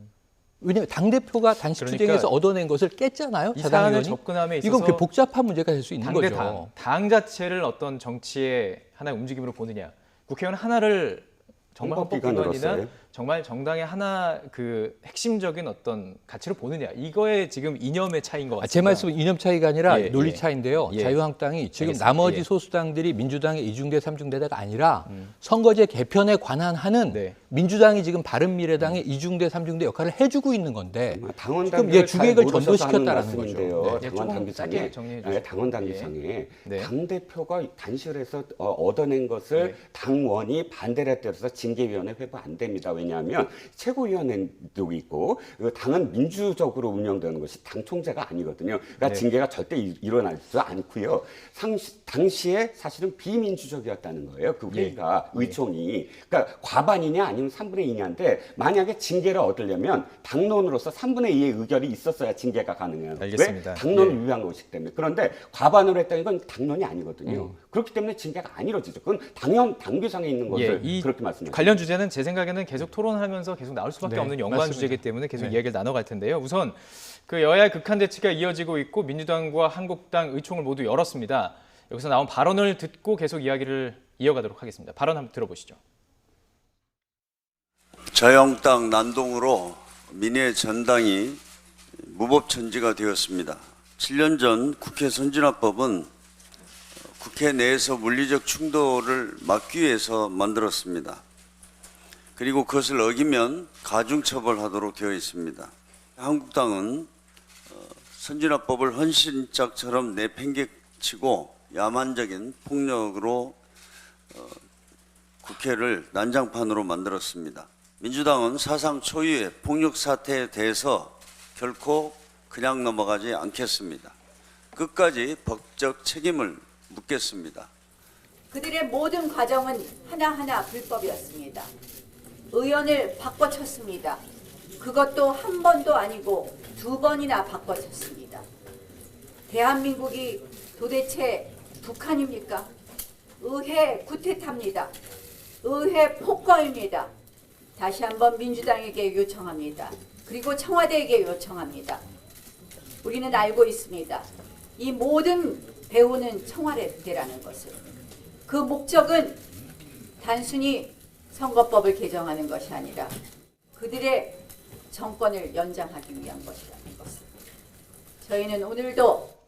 왜냐하면 당대표가 단식 투쟁에서 얻어낸 것을 깼잖아요. 이 사안을 접근함에 있어서 이건 복잡한 문제가 될 수 있는 거죠. 당 자체를 어떤 정치의 하나의 움직임으로 보느냐. 국회의원 하나를 정말 헌법기관이나 정말 정당의 하나 그 핵심적인 어떤 가치로 보느냐. 이거에 지금 이념의 차이인 것 같습니다. 제 말씀은 이념 차이가 아니라 논리 차이인데요. 자유한국당이 지금 알겠습니다. 나머지 소수당들이 민주당의 2중대, 3중대가 아니라 선거제 개편에 관한 하는 민주당이 지금 바른미래당의 2중대, 3중대 역할을 해주고 있는 건데 지금 주객을 전도시켰다라는 거죠. 당원 당규상에 당대표가 단식을 해서 얻어낸 것을 당원이 반대를 했다서 징계위원회 회부 안 됩니다. 왜냐하면 최고위원회도 있고 당은 민주적으로 운영되는 것이 당 총재가 아니거든요. 그러니까 징계가 절대 일어나지도 않고요. 당시에 사실은 비민주적이었다는 거예요. 그 회의가 의총이. 그러니까 과반이냐 아니면 3분의 2냐인데 만약에 징계를 얻으려면 당론으로서 3분의 2의 의결이 있었어야 징계가 가능해요. 알겠습니다. 왜? 당론을 위한 것이기 때문에. 그런데 과반으로 했다는 건 당론이 아니거든요. 그렇기 때문에 징계가 안 이루어지죠. 그건 당규상에 있는 것을 그렇게 말씀드립니다. 관련 주제는 제 생각에는 계속 토론하면서 계속 나올 수밖에 없는 연관 주제이기 때문에 계속 이야기를 나눠갈 텐데요. 우선 그 여야의 극한 대치가 이어지고 있고 민주당과 한국당 의총을 모두 열었습니다. 여기서 나온 발언을 듣고 계속 이야기를 이어가도록 하겠습니다. 발언 한번 들어보시죠. 자유한국당 난동으로 민의 전당이 무법천지가 되었습니다. 7년 전 국회 선진화법은 국회 내에서 물리적 충돌을 막기 위해서 만들었습니다. 그리고 그것을 어기면 가중처벌하도록 되어 있습니다. 한국당은 선진화법을 헌신짝처럼 내팽개치고 야만적인 폭력으로 국회를 난장판으로 만들었습니다. 민주당은 사상 초유의 폭력 사태에 대해서 결코 그냥 넘어가지 않겠습니다. 끝까지 법적 책임을 묻겠습니다. 그들의 모든 과정은 하나하나 불법이었습니다. 의원을 바꿔쳤습니다. 그것도 한 번도 아니고 2번이나 바꿔쳤습니다. 대한민국이 도대체 북한입니까? 의회 쿠데타입니다. 의회 폭거입니다. 다시 한번 민주당에게 요청합니다. 그리고 청와대에게 요청합니다. 우리는 알고 있습니다. 이 모든 배후는 청와대라는 것을. 그 목적은 단순히 선거법을 개정하는 것이 아니라 그들의 정권을 연장하기 위한 것이라는 것을. 저희는 오늘도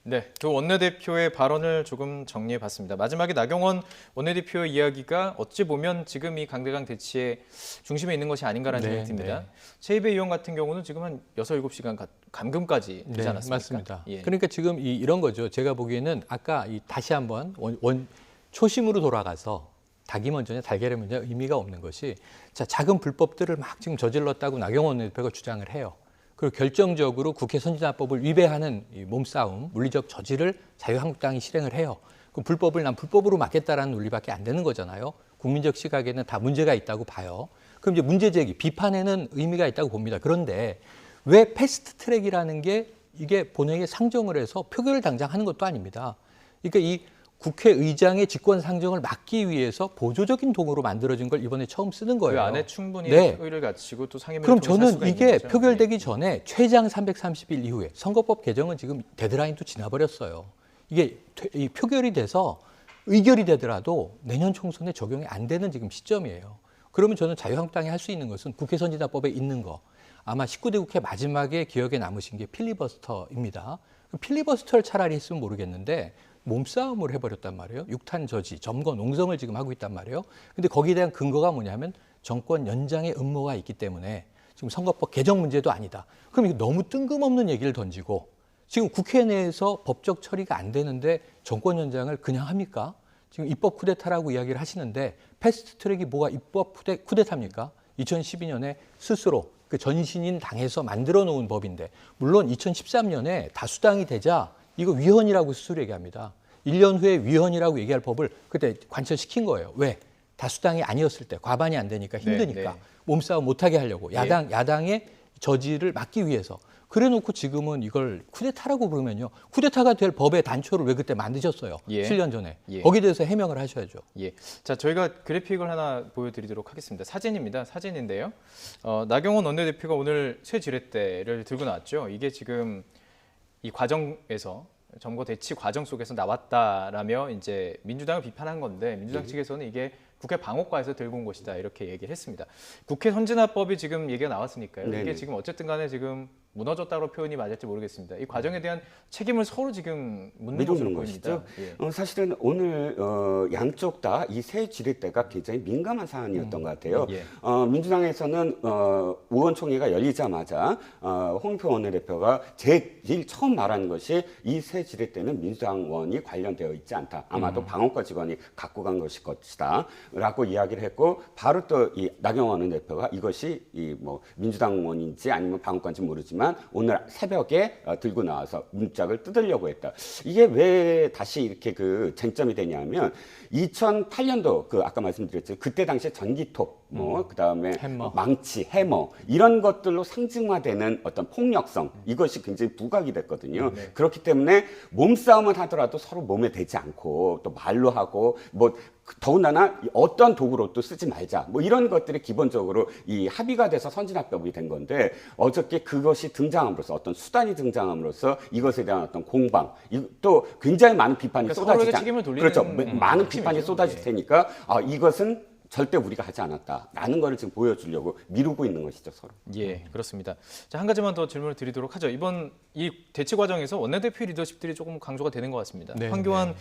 네, 두 원내대표의 발언을 조금 정리해봤습니다. 마지막에 나경원 원내대표의 이야기가 어찌 보면 지금 이 강대강 대치의 중심에 있는 것이 아닌가라는 생각이 듭니다. 네. 최이배 의원 같은 경우는 지금 한 6-7시간 감금까지 되지 않았습니까? 맞습니다. 예. 그러니까 지금 이런 거죠. 제가 보기에는 아까 다시 한번 초심으로 돌아가서 닭이 먼저냐 달걀이 먼저냐 의미가 없는 것이 자, 작은 불법들을 막 지금 저질렀다고 나경원 원내대표가 주장을 해요. 그리고 결정적으로 국회 선진화법을 위배하는 이 몸싸움, 물리적 저지를 자유한국당이 실행을 해요. 그 불법을 난 불법으로 막겠다라는 논리밖에 안 되는 거잖아요. 국민적 시각에는 다 문제가 있다고 봐요. 그럼 이제 문제 제기, 비판에는 의미가 있다고 봅니다. 그런데 왜 패스트 트랙이라는 게 이게 본회의에 상정을 해서 표결을 당장 하는 것도 아닙니다. 그러니까 이 국회의장의 직권 상정을 막기 위해서 보조적인 도구로 만들어진 걸 이번에 처음 쓰는 거예요. 그 안에 충분히 네. 의의를 갖추고 또 상임위를 그럼 통해서 할 저는 수가 이게 있는 거죠. 표결되기 전에 최장 330일 이후에 선거법 개정은 지금 데드라인도 지나버렸어요. 이게 이 표결이 돼서 의결이 되더라도 내년 총선에 적용이 안 되는 지금 시점이에요. 그러면 저는 자유한국당이 할 수 있는 것은 국회 선진화법에 있는 거. 아마 19대 국회 마지막에 기억에 남으신 게 필리버스터입니다. 필리버스터를 차라리 했으면 모르겠는데 몸싸움을 해버렸단 말이에요. 육탄 저지, 점거, 농성을 지금 하고 있단 말이에요. 근데 거기에 대한 근거가 뭐냐면 정권 연장의 음모가 있기 때문에 지금 선거법 개정 문제도 아니다. 그럼 이거 너무 뜬금없는 얘기를 던지고 지금 국회 내에서 법적 처리가 안 되는데 정권 연장을 그냥 합니까? 지금 입법 쿠데타라고 이야기를 하시는데 패스트 트랙이 뭐가 입법 쿠데타입니까? 2012년에 스스로 그 전신인 당에서 만들어 놓은 법인데 물론 2013년에 다수당이 되자 이거 위헌이라고 스스로 얘기합니다. 1년 후에 위헌이라고 얘기할 법을 그때 관철시킨 거예요. 왜? 다수당이 아니었을 때 과반이 안 되니까 힘드니까 네. 몸싸움 못하게 하려고 야당의 저지를 막기 위해서 그래놓고 지금은 이걸 쿠데타라고 부르면요. 쿠데타가 될 법의 단초를 왜 그때 만드셨어요? 예. 7년 전에. 예. 거기에 대해서 해명을 하셔야죠. 예. 자, 저희가 그래픽을 하나 보여드리도록 하겠습니다. 사진입니다. 사진인데요. 나경원 원내대표가 오늘 새 지렛대를 들고 나왔죠. 이게 지금 이 과정에서 점거 대치 과정 속에서 나왔다라며 이제 민주당을 비판한 건데 민주당 측에서는 이게 국회 방어과에서 들고 온 것이다 이렇게 얘기를 했습니다. 국회 선진화법이 지금 얘기가 나왔으니까요. 네네. 이게 지금 어쨌든 간에 지금 무너졌다고 표현이 맞을지 모르겠습니다. 이 과정에 대한 책임을 서로 지금 묻는 것으로 보입니다. 것이죠. 사실은 오늘 양쪽 다 이 새 지렛대가 굉장히 민감한 사안이었던 것 같아요. 예. 민주당에서는 의원총회가 열리자마자 홍영표 원내대표가 제일 처음 말한 것이 이 새 지렛대는 민주당원이 관련되어 있지 않다. 아마도 방어과 직원이 갖고 간 것일 것이다. 라고 이야기를 했고 바로 또 이 나경원 원내대표가 이것이 뭐 민주당원인지 아니면 방어과인지 모르지만 오늘 새벽에 들고 나와서 문짝을 뜯으려고 했다. 이게 왜 다시 이렇게 그 쟁점이 되냐면 2008년도 그 아까 말씀드렸죠. 그때 당시에 전기톱, 그다음에 망치, 해머 이런 것들로 상징화되는 어떤 폭력성 이것이 굉장히 부각이 됐거든요. 네. 그렇기 때문에 몸싸움을 하더라도 서로 몸에 대지 않고 또 말로 하고 뭐 더군다나 어떤 도구로 또 쓰지 말자 뭐 이런 것들이 기본적으로 이 합의가 돼서 선진화법이 된 건데 어저께 그것이 등장함으로써 어떤 수단이 등장함으로써 이것에 대한 어떤 공방 또 굉장히 많은 비판이 그러니까 쏟아지지 서로에게 책임을 돌리는 그렇죠. 많은 비판이 쏟아질 예. 테니까 이것은 절대 우리가 하지 않았다라는 거를 지금 보여주려고 미루고 있는 것이죠, 서로. 예, 그렇습니다. 자, 한 가지만 더 질문을 드리도록 하죠. 이번 이 대치 과정에서 원내대표 리더십들이 조금 강조가 되는 것 같습니다. 네, 황교안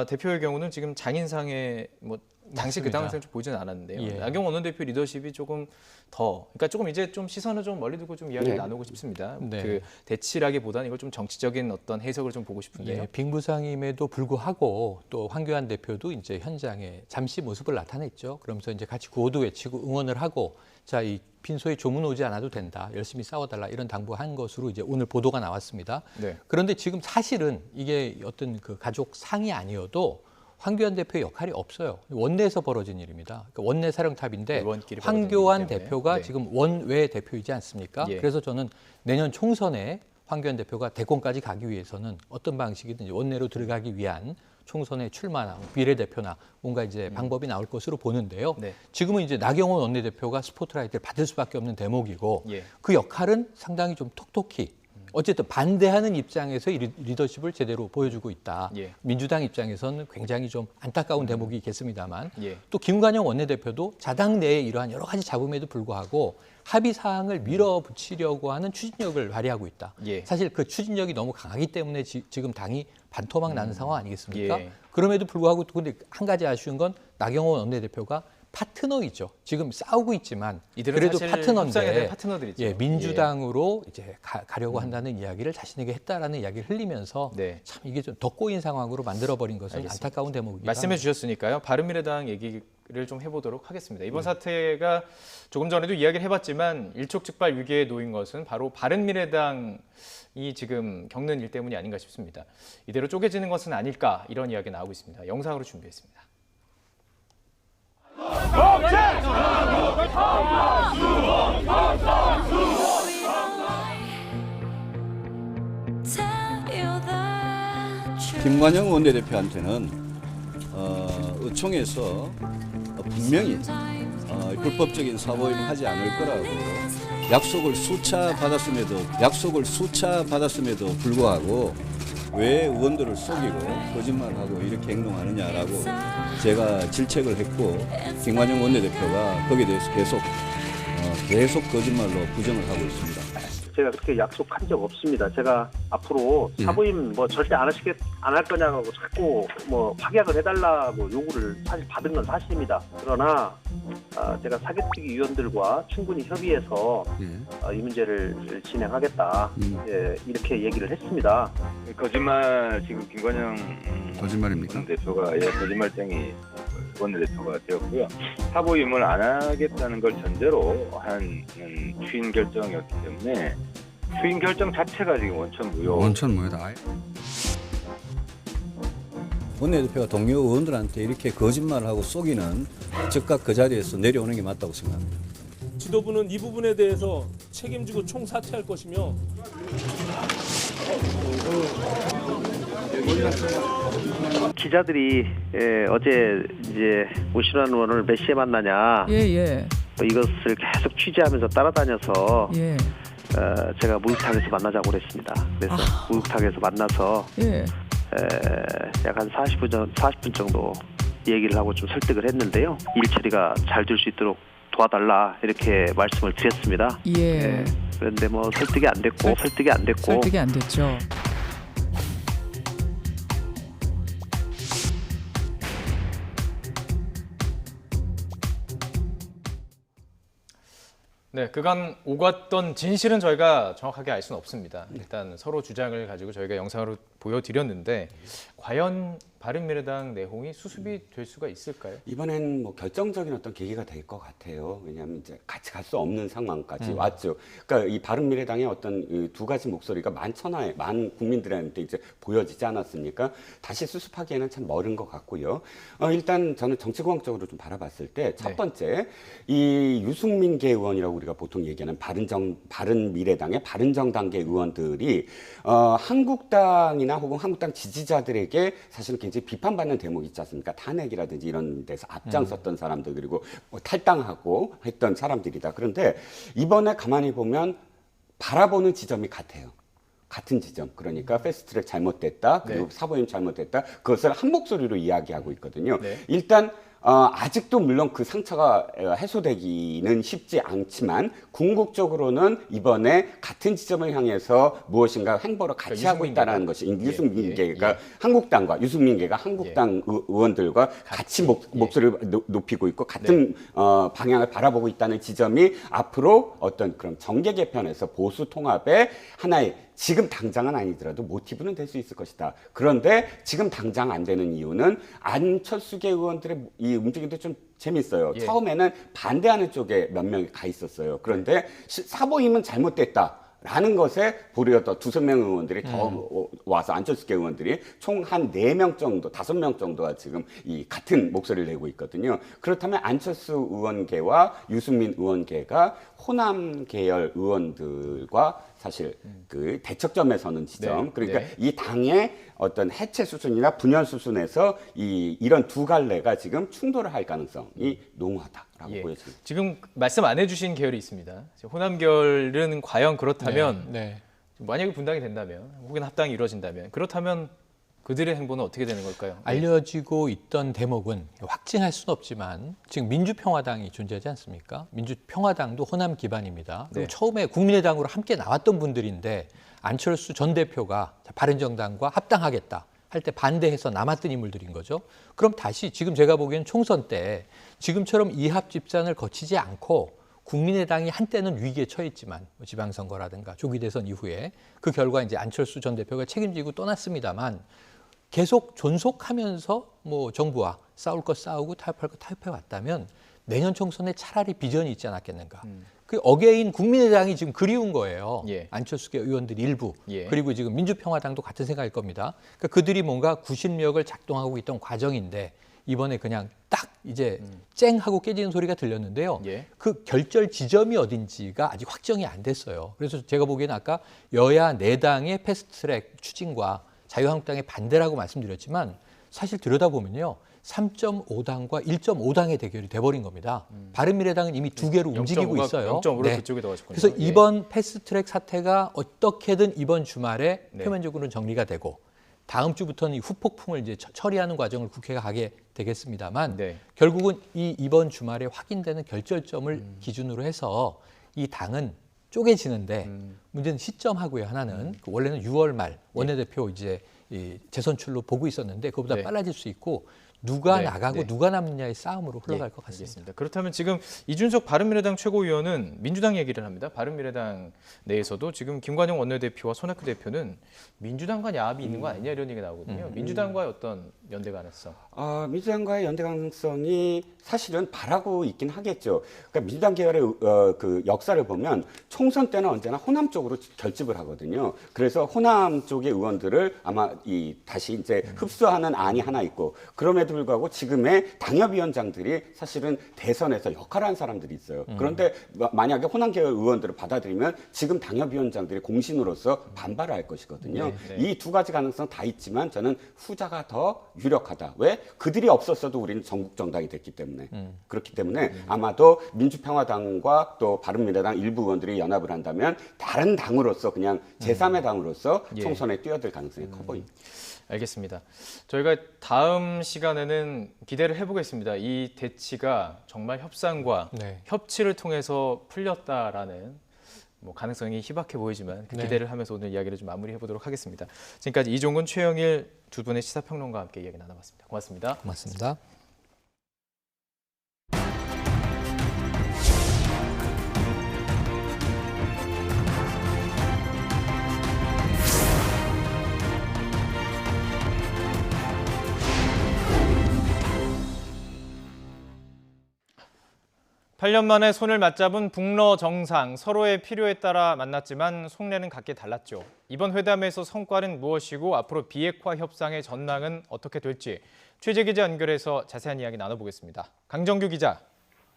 대표의 경우는 지금 장인상에 뭐 당시 그 맞습니다. 당시에는 좀 보이지는 않았는데요. 예. 나경원 원내대표 리더십이 조금 더, 그러니까 조금 이제 좀 시선을 좀 멀리 두고 좀 이야기를 네. 나누고 싶습니다. 네. 그 대치라기보다는 이걸 좀 정치적인 어떤 해석을 좀 보고 싶은데요. 예, 빙부상임에도 불구하고 또 황교안 대표도 이제 현장에 잠시 모습을 나타냈죠. 그러면서 이제 같이 구호도 외치고 응원을 하고 자, 이 빈소에 조문 오지 않아도 된다. 열심히 싸워달라. 이런 당부한 것으로 이제 오늘 보도가 나왔습니다. 네. 그런데 지금 사실은 이게 어떤 그 가족 상이 아니어도 황교안 대표의 역할이 없어요. 원내에서 벌어진 일입니다. 그러니까 원내 사령탑인데 의원끼리 황교안 벌어진 일이기 때문에. 대표가 네. 지금 원외 대표이지 않습니까? 예. 그래서 저는 내년 총선에 황교안 대표가 대권까지 가기 위해서는 어떤 방식이든지 원내로 들어가기 위한 총선에 출마나 비례대표나 뭔가 이제 방법이 나올 것으로 보는데요. 네. 지금은 이제 나경원 원내대표가 스포트라이트를 받을 수밖에 없는 대목이고 예. 그 역할은 상당히 좀 톡톡히 어쨌든 반대하는 입장에서 리더십을 제대로 보여주고 있다. 예. 민주당 입장에서는 굉장히 좀 안타까운 대목이겠습니다만 예. 또 김관영 원내대표도 자당 내에 이러한 여러 가지 잡음에도 불구하고 합의 사항을 밀어붙이려고 하는 추진력을 발휘하고 있다. 예. 사실 그 추진력이 너무 강하기 때문에 지금 당이 반토막 나는 상황 아니겠습니까? 예. 그럼에도 불구하고 또 근데 한 가지 아쉬운 건 나경원 원내대표가 파트너이죠. 지금 싸우고 있지만 이들은 그래도 사실 협상에 대한 파트너인데 파트너들이죠. 예, 민주당으로 이제 가려고 한다는 이야기를 자신에게 했다라는 이야기를 흘리면서 네. 참 이게 좀 덧꼬인 상황으로 만들어버린 것은 알겠습니다. 안타까운 대목이기도 말씀해 합니다. 주셨으니까요. 바른미래당 얘기를 좀 해보도록 하겠습니다. 이번 사태가 조금 전에도 이야기를 해봤지만 일촉즉발 위기에 놓인 것은 바로 바른미래당이 지금 겪는 일 때문이 아닌가 싶습니다. 이대로 쪼개지는 것은 아닐까 이런 이야기 나오고 있습니다. 영상으로 준비했습니다. 김관영 원내대표한테는 의총에서 분명히 불법적인 사보임을 하지 않을 거라고 약속을 수차 받았음에도 불구하고 왜 의원들을 속이고 거짓말하고 이렇게 행동하느냐라고 제가 질책을 했고 김관영 원내대표가 거기에 대해서 계속 거짓말로 부정을 하고 있습니다. 제가 그렇게 약속한 적 없습니다. 제가 앞으로 사부임 절대 안 할 거냐고 자꾸 확약을 해달라고 요구를 사실 받은 건 사실입니다. 그러나 제가 사개특위 위원들과 충분히 협의해서 이 문제를 진행하겠다 이렇게 얘기를 했습니다. 거짓말 지금 김관영 거짓말입니까? 대표가 거짓말쟁이 원내대표가 되었고요. 사보임을 안 하겠다는 걸 전제로 한 추인 결정이었기 때문에 추인 결정 자체가 지금 원천무효다. 원내대표가 동료 의원들한테 이렇게 거짓말을 하고 속이는 즉각 그 자리에서 내려오는 게 맞다고 생각합니다. 지도부는 이 부분에 대해서 책임지고 총사퇴할 것이며 기자들이 어제 이제 오신환 의원을 몇 시에 만나냐 이것을 계속 취재하면서 따라다녀서 제가 목욕탕에서 만나자고 그랬습니다. 그래서 목욕탕에서 만나서 약 한 40분 정도 얘기를 하고 좀 설득을 했는데요. 일 처리가 잘 될 수 있도록 도와달라 이렇게 말씀을 드렸습니다. 그런데 설득이 안 됐고 설득이 안 됐죠. 네, 그간 오갔던 진실은 저희가 정확하게 알 수는 없습니다. 일단 서로 주장을 가지고 저희가 영상으로 보여드렸는데 과연 바른미래당 내홍이 수습이 될 수가 있을까요? 이번엔 결정적인 어떤 계기가 될 것 같아요. 왜냐하면 이제 같이 갈 수 없는 상황까지 왔죠. 그러니까 이 바른미래당의 어떤 두 가지 목소리가 만 국민들한테 이제 보여지지 않았습니까? 다시 수습하기에는 참 멀은 것 같고요. 일단 저는 정치공학적으로 좀 바라봤을 때 첫 번째 이 유승민계 의원이라고 우리가 보통 얘기하는 바른미래당의 바른정당계 의원들이 한국당이나 혹은 한국당 지지자들에게 사실은 굉장히 비판받는 대목이 있지 않습니까? 탄핵이라든지 이런 데서 앞장섰던 사람들 그리고 탈당하고 했던 사람들이다. 그런데 이번에 가만히 보면 바라보는 지점이 같아요. 같은 지점. 그러니까 패스트트랙 잘못됐다. 그리고 사보임 잘못됐다. 그것을 한 목소리로 이야기하고 있거든요. 일단 아직도 물론 그 상처가 해소되기는 쉽지 않지만 궁극적으로는 이번에 같은 지점을 향해서 무엇인가 행보를 같이 하고 있다는 것이 유승민계가 한국당과 유승민계가 한국당 의원들과 같이 목소리를 높이고 있고 같은 방향을 바라보고 있다는 지점이 앞으로 어떤 그런 정계 개편에서 보수 통합의 하나의 지금 당장은 아니더라도 모티브는 될 수 있을 것이다. 그런데 지금 당장 안 되는 이유는 안철수계 의원들의 이 움직임도 좀 재밌어요. 처음에는 반대하는 쪽에 몇 명이 가 있었어요. 그런데 사보임은 잘못됐다. 라는 것에 도리어 더 2-3명 의원들이 더 와서 안철수계 의원들이 총 한 4명 정도, 5명 정도가 지금 이 같은 목소리를 내고 있거든요. 그렇다면 안철수 의원계와 유승민 의원계가 호남 계열 의원들과 사실 그 대척점에 서는 지점, 네, 그러니까 네. 이 당의 어떤 해체 수순이나 분열 수순에서 이런 두 갈래가 지금 충돌을 할 가능성이 농후하다라고 보여집니다. 지금 말씀 안 해주신 계열이 있습니다. 호남 계열은 과연 그렇다면 만약에 분당이 된다면 혹은 합당이 이루어진다면 그렇다면 그들의 행보는 어떻게 되는 걸까요? 알려지고 있던 대목은 확증할 수는 없지만 지금 민주평화당이 존재하지 않습니까? 민주평화당도 호남 기반입니다. 그리고 처음에 국민의당으로 함께 나왔던 분들인데 안철수 전 대표가 바른정당과 합당하겠다 할 때 반대해서 남았던 인물들인 거죠. 그럼 다시 지금 제가 보기엔 총선 때 지금처럼 이합 집산을 거치지 않고 국민의당이 한때는 위기에 처했지만 지방선거라든가 조기 대선 이후에 그 결과 이제 안철수 전 대표가 책임지고 떠났습니다만 계속 존속하면서 뭐 정부와 싸울 거 싸우고 타협할 거 타협해 왔다면 내년 총선에 차라리 비전이 있지 않았겠는가. 그 어게인 국민의당이 지금 그리운 거예요. 안철수계 의원들 일부 그리고 지금 민주평화당도 같은 생각일 겁니다. 그러니까 그들이 뭔가 구실력을 작동하고 있던 과정인데 이번에 그냥 딱 이제 쨍 하고 깨지는 소리가 들렸는데요. 그 결절 지점이 어딘지가 아직 확정이 안 됐어요. 그래서 제가 보기에는 아까 여야 4당의 패스트트랙 추진과 자유한국당의 반대라고 말씀드렸지만 사실 들여다보면요. 3.5당과 1.5당의 대결이 돼버린 겁니다. 바른미래당은 이미 2개로 움직이고 있어요. 0.5로 그쪽에 더 가셨군요. 그래서 이번 패스트트랙 사태가 어떻게든 이번 주말에 표면적으로는 정리가 되고 다음 주부터는 이 후폭풍을 이제 처리하는 과정을 국회가 가게 되겠습니다만 결국은 이번 주말에 확인되는 결절점을 기준으로 해서 이 당은 쪼개지는데 문제는 시점하고요. 하나는 원래는 6월 말 원내대표 이제 이 재선출로 보고 있었는데 그보다 빨라질 수 있고 누가 나가고 누가 남느냐의 싸움으로 흘러갈 것 같습니다. 알겠습니다. 그렇다면 지금 이준석 바른미래당 최고위원은 민주당 얘기를 합니다. 바른미래당 내에서도 지금 김관영 원내대표와 손학규 대표는 민주당과 야합이 있는 거 아니냐 이런 얘기가 나오거든요. 민주당과의 어떤 연대 가능성? 민주당과의 연대 가능성이 사실은 바라고 있긴 하겠죠. 그러니까 민주당 계열의 그 역사를 보면 총선 때는 언제나 호남 쪽으로 결집을 하거든요. 그래서 호남 쪽의 의원들을 아마 다시 이제 흡수하는 안이 하나 있고 그럼에도 불구하고 지금의 당협위원장들이 사실은 대선에서 역할을 한 사람들이 있어요. 그런데 만약에 호남 계열 의원들을 받아들이면 지금 당협위원장들이 공신으로서 반발을 할 것이거든요. 이 두 가지 가능성 다 있지만 저는 후자가 더 유력하다. 왜? 그들이 없었어도 우리는 전국 정당이 됐기 때문에. 그렇기 때문에 아마도 민주평화당과 또 바른미래당 일부 의원들이 연합을 한다면 다른 당으로서 그냥 제3의 당으로서 총선에 뛰어들 가능성이 커 보입니다. 알겠습니다. 저희가 다음 시간에는 기대를 해보겠습니다. 이 대치가 정말 협상과 협치를 통해서 풀렸다라는 가능성이 희박해 보이지만 그 기대를 하면서 오늘 이야기를 좀 마무리해보도록 하겠습니다. 지금까지 이종근, 최영일 두 분의 시사평론가와 함께 이야기 나눠봤습니다. 고맙습니다. 고맙습니다. 팔 년 만에 손을 맞잡은 북러 정상, 서로의 필요에 따라 만났지만 속내는 각기 달랐죠. 이번 회담에서 성과는 무엇이고 앞으로 비핵화 협상의 전망은 어떻게 될지 취재 기자 연결해서 자세한 이야기 나눠보겠습니다. 강정규 기자.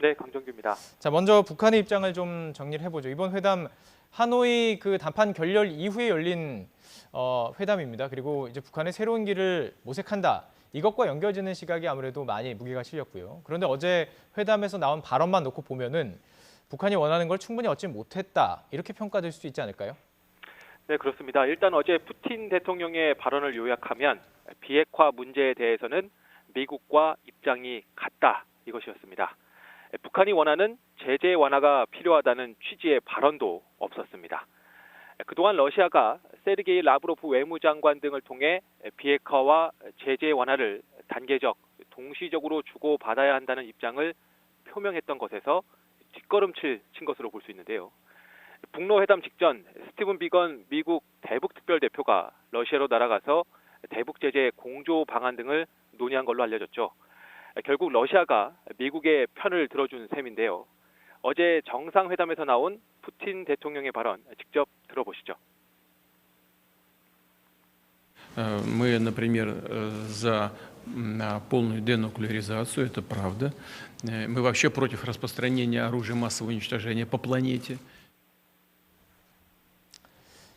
네, 강정규입니다. 자, 먼저 북한의 입장을 좀 정리를 해보죠. 이번 회담 하노이 그 담판 결렬 이후에 열린 회담입니다. 그리고 이제 북한의 새로운 길을 모색한다. 이것과 연결되는 시각이 아무래도 많이 무게가 실렸고요. 그런데 어제 회담에서 나온 발언만 놓고 보면은 북한이 원하는 걸 충분히 얻지 못했다. 이렇게 평가될 수 있지 않을까요? 네, 그렇습니다. 일단 어제 푸틴 대통령의 발언을 요약하면 비핵화 문제에 대해서는 미국과 입장이 같다. 이것이었습니다. 북한이 원하는 제재 완화가 필요하다는 취지의 발언도 없었습니다. 그동안 러시아가 세르게이 라브로프 외무장관 등을 통해 비핵화와 제재 완화를 단계적, 동시적으로 주고받아야 한다는 입장을 표명했던 것에서 뒷걸음질 친 것으로 볼 수 있는데요. 북러 회담 직전 스티븐 비건 미국 대북특별대표가 러시아로 날아가서 대북 제재 공조 방안 등을 논의한 걸로 알려졌죠. 결국 러시아가 미국의 편을 들어준 셈인데요. 어제 정상회담에서 나온 푸틴 대통령의 발언 직접 들어보시죠. Мы, например, за полную денуклеаризацию, это правда. Мы вообще против распространения оружия массового уничтожения по планете.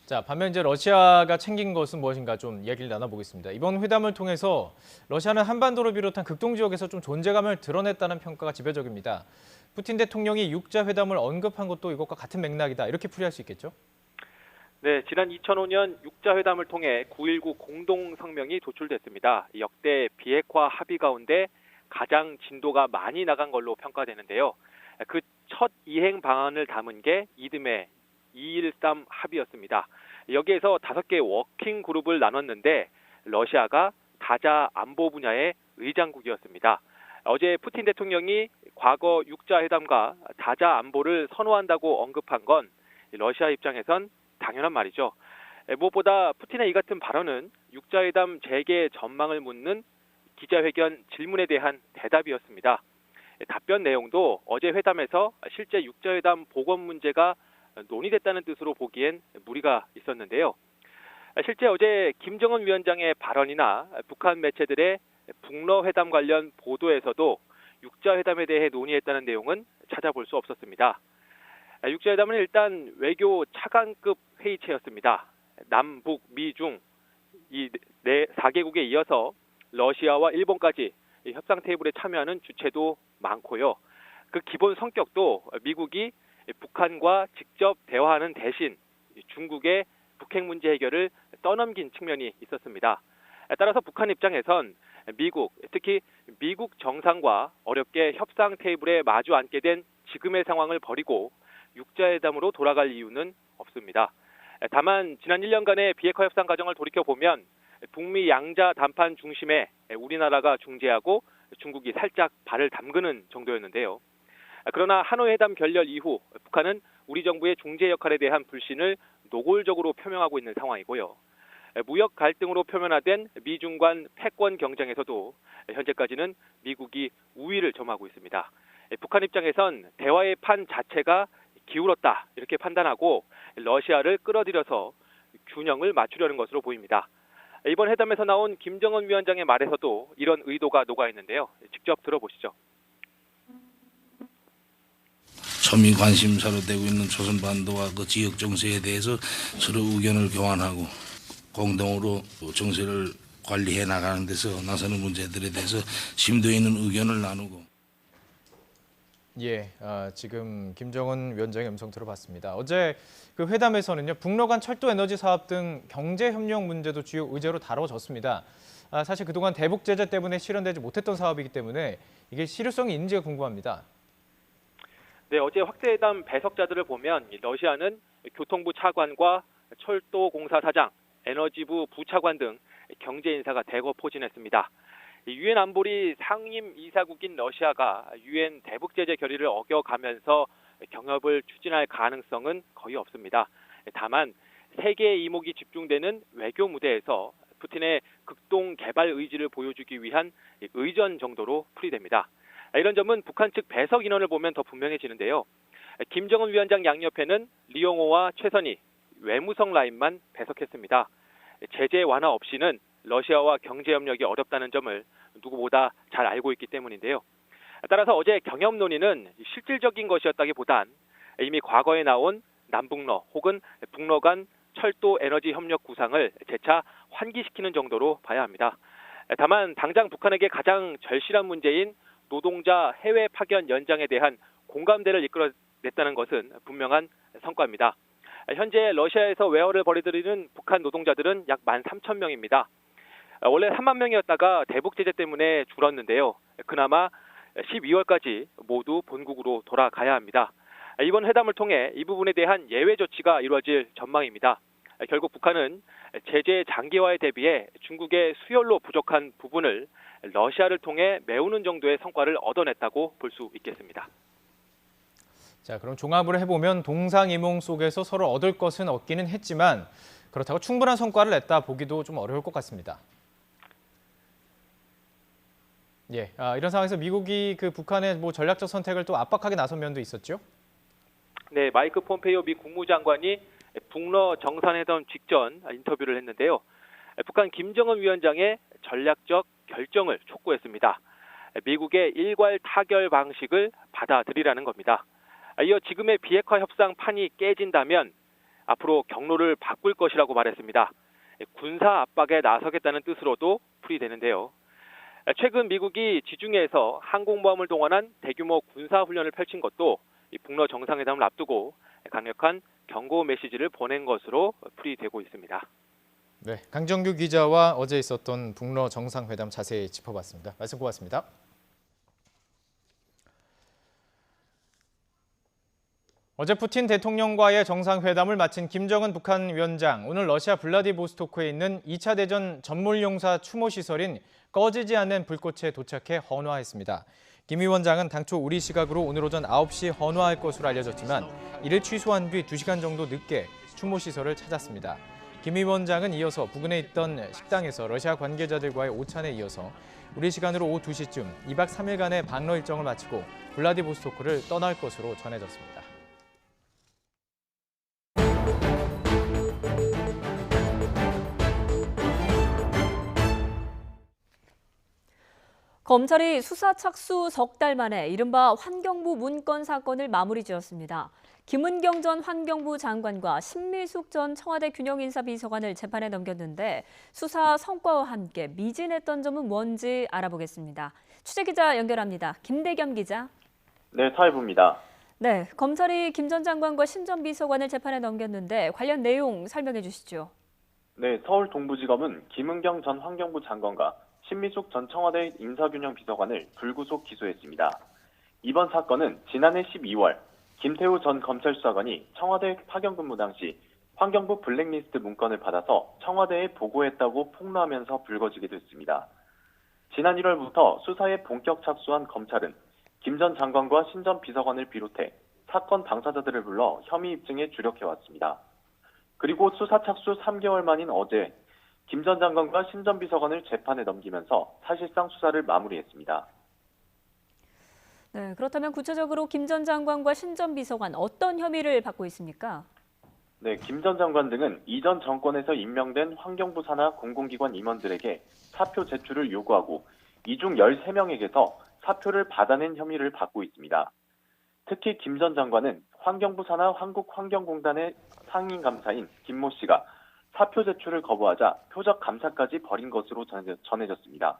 자, 반면 이제 러시아가 챙긴 것은 무엇인가 좀 이야기를 나눠보겠습니다. 이번 회담을 통해서 러시아는 한반도를 비롯한 극동 지역에서 좀 존재감을 드러냈다는 평가가 지배적입니다. 푸틴 대통령이 육자 회담을 언급한 것도 이것과 같은 맥락이다. 이렇게 풀이할 수 있겠죠? 네, 지난 2005년 육자 회담을 통해 9.19 공동 성명이 도출됐습니다. 역대 비핵화 합의 가운데 가장 진도가 많이 나간 걸로 평가되는데요. 그 첫 이행 방안을 담은 게 이듬해 2.13 합의였습니다. 여기에서 5개 워킹 그룹을 나눴는데 러시아가 다자 안보 분야의 의장국이었습니다. 어제 푸틴 대통령이 과거 육자 회담과 다자 안보를 선호한다고 언급한 건 러시아 입장에선 당연한 말이죠. 무엇보다 푸틴의 이 같은 발언은 육자회담 재개 전망을 묻는 기자회견 질문에 대한 대답이었습니다. 답변 내용도 어제 회담에서 실제 육자회담 복원 문제가 논의됐다는 뜻으로 보기엔 무리가 있었는데요. 실제 어제 김정은 위원장의 발언이나 북한 매체들의 북러 회담 관련 보도에서도 육자회담에 대해 논의했다는 내용은 찾아볼 수 없었습니다. 육자회담은 일단 외교 차관급 회의체였습니다. 남북, 미중 이 4개국에 이어서 러시아와 일본까지 협상 테이블에 참여하는 주체도 많고요. 그 기본 성격도 미국이 북한과 직접 대화하는 대신 중국의 북핵 문제 해결을 떠넘긴 측면이 있었습니다. 따라서 북한 입장에선 미국, 특히 미국 정상과 어렵게 협상 테이블에 마주 앉게 된 지금의 상황을 버리고 육자회담으로 돌아갈 이유는 없습니다. 다만 지난 1년간의 비핵화 협상 과정을 돌이켜보면 북미 양자 담판 중심에 우리나라가 중재하고 중국이 살짝 발을 담그는 정도였는데요. 그러나 하노이 회담 결렬 이후 북한은 우리 정부의 중재 역할에 대한 불신을 노골적으로 표명하고 있는 상황이고요. 무역 갈등으로 표면화된 미중 간 패권 경쟁에서도 현재까지는 미국이 우위를 점하고 있습니다. 북한 입장에선 대화의 판 자체가 기울었다 이렇게 판단하고 러시아를 끌어들여서 균형을 맞추려는 것으로 보입니다. 이번 회담에서 나온 김정은 위원장의 말에서도 이런 의도가 녹아 있는데요. 직접 들어보시죠. 초미 관심사로 되고 있는 조선반도와 그 지역 정세에 대해서 서로 의견을 교환하고 공동으로 정세를 관리해 나가는 데서 나서는 문제들에 대해서 심도 있는 의견을 나누고. 예, 지금 김정은 위원장의 음성 들어봤습니다. 어제 그 회담에서는요, 북러 간 철도 에너지 사업 등 경제 협력 문제도 주요 의제로 다뤄졌습니다. 사실 그동안 대북 제재 때문에 실현되지 못했던 사업이기 때문에 이게 실효성이 있는지가 궁금합니다. 네, 어제 확대회담 배석자들을 보면 러시아는 교통부 차관과 철도공사 사장, 에너지부 부차관 등 경제 인사가 대거 포진했습니다. 유엔 안보리 상임 이사국인 러시아가 유엔 대북 제재 결의를 어겨가면서 경협을 추진할 가능성은 거의 없습니다. 다만 세계의 이목이 집중되는 외교 무대에서 푸틴의 극동 개발 의지를 보여주기 위한 의전 정도로 풀이됩니다. 이런 점은 북한 측 배석 인원을 보면 더 분명해지는데요. 김정은 위원장 양옆에는 리용호와 최선희 외무성 라인만 배석했습니다. 제재 완화 없이는 러시아와 경제 협력이 어렵다는 점을 누구보다 잘 알고 있기 때문인데요. 따라서 어제 경협 논의는 실질적인 것이었다기보단 이미 과거에 나온 남북러 혹은 북러 간 철도 에너지 협력 구상을 재차 환기시키는 정도로 봐야 합니다. 다만 당장 북한에게 가장 절실한 문제인 노동자 해외 파견 연장에 대한 공감대를 이끌어냈다는 것은 분명한 성과입니다. 현재 러시아에서 외화를 벌이들이는 북한 노동자들은 약 13,000명입니다. 원래 3만 명이었다가 대북 제재 때문에 줄었는데요. 그나마 12월까지 모두 본국으로 돌아가야 합니다. 이번 회담을 통해 이 부분에 대한 예외 조치가 이루어질 전망입니다. 결국 북한은 제재 장기화에 대비해 중국의 수혈로 부족한 부분을 러시아를 통해 메우는 정도의 성과를 얻어냈다고 볼 수 있겠습니다. 자, 그럼 종합을 해보면 동상이몽 속에서 서로 얻을 것은 얻기는 했지만 그렇다고 충분한 성과를 냈다 보기도 좀 어려울 것 같습니다. 예, 이런 상황에서 미국이 그 북한의 전략적 선택을 또 압박하게 나선 면도 있었죠? 네, 마이크 폼페이오 미 국무장관이 북러 정상회담 직전 인터뷰를 했는데요. 북한 김정은 위원장의 전략적 결정을 촉구했습니다. 미국의 일괄 타결 방식을 받아들이라는 겁니다. 이어 지금의 비핵화 협상 판이 깨진다면 앞으로 경로를 바꿀 것이라고 말했습니다. 군사 압박에 나서겠다는 뜻으로도 풀이되는데요. 최근 미국이 지중해에서 항공모함을 동원한 대규모 군사훈련을 펼친 것도 이 북러 정상회담을 앞두고 강력한 경고 메시지를 보낸 것으로 풀이되고 있습니다. 네, 강정규 기자와 어제 있었던 북러 정상회담 자세히 짚어봤습니다. 말씀 고맙습니다. 어제 푸틴 대통령과의 정상회담을 마친 김정은 북한 위원장, 오늘 러시아 블라디보스토크에 있는 2차 대전 전몰용사 추모시설인 꺼지지 않는 불꽃에 도착해 헌화했습니다. 김 위원장은 당초 우리 시각으로 오늘 오전 9시 헌화할 것으로 알려졌지만 이를 취소한 뒤 2시간 정도 늦게 추모시설을 찾았습니다. 김 위원장은 이어서 부근에 있던 식당에서 러시아 관계자들과의 오찬에 이어서 우리 시간으로 오후 2시쯤 2박 3일간의 방러 일정을 마치고 블라디보스토크를 떠날 것으로 전해졌습니다. 검찰이 수사 착수 석 달 만에 이른바 환경부 문건 사건을 마무리 지었습니다. 김은경 전 환경부 장관과 신미숙 전 청와대 균형인사비서관을 재판에 넘겼는데 수사 성과와 함께 미진했던 점은 뭔지 알아보겠습니다. 취재기자 연결합니다. 김대겸 기자. 네, 사회부입니다. 네, 검찰이 김 전 장관과 신 전 비서관을 재판에 넘겼는데 관련 내용 설명해 주시죠. 네, 서울 동부지검은 김은경 전 환경부 장관과 신미숙 전 청와대 인사균형비서관을 불구속 기소했습니다. 이번 사건은 지난해 12월 김태우 전 검찰수사관이 청와대 파견 근무 당시 환경부 블랙리스트 문건을 받아서 청와대에 보고했다고 폭로하면서 불거지게 됐습니다. 지난 1월부터 수사에 본격 착수한 검찰은 김 전 장관과 신 전 비서관을 비롯해 사건 당사자들을 불러 혐의 입증에 주력해왔습니다. 그리고 수사 착수 3개월 만인 어제 김 전 장관과 신 전 비서관을 재판에 넘기면서 사실상 수사를 마무리했습니다. 네, 그렇다면 구체적으로 김 전 장관과 신 전 비서관 어떤 혐의를 받고 있습니까? 네, 김 전 장관 등은 이전 정권에서 임명된 환경부 산하 공공기관 임원들에게 사표 제출을 요구하고 이 중 13명에게서 사표를 받아낸 혐의를 받고 있습니다. 특히 김 전 장관은 환경부 산하 한국환경공단의 상임감사인 김모 씨가 사표 제출을 거부하자 표적 감사까지 벌인 것으로 전해졌습니다.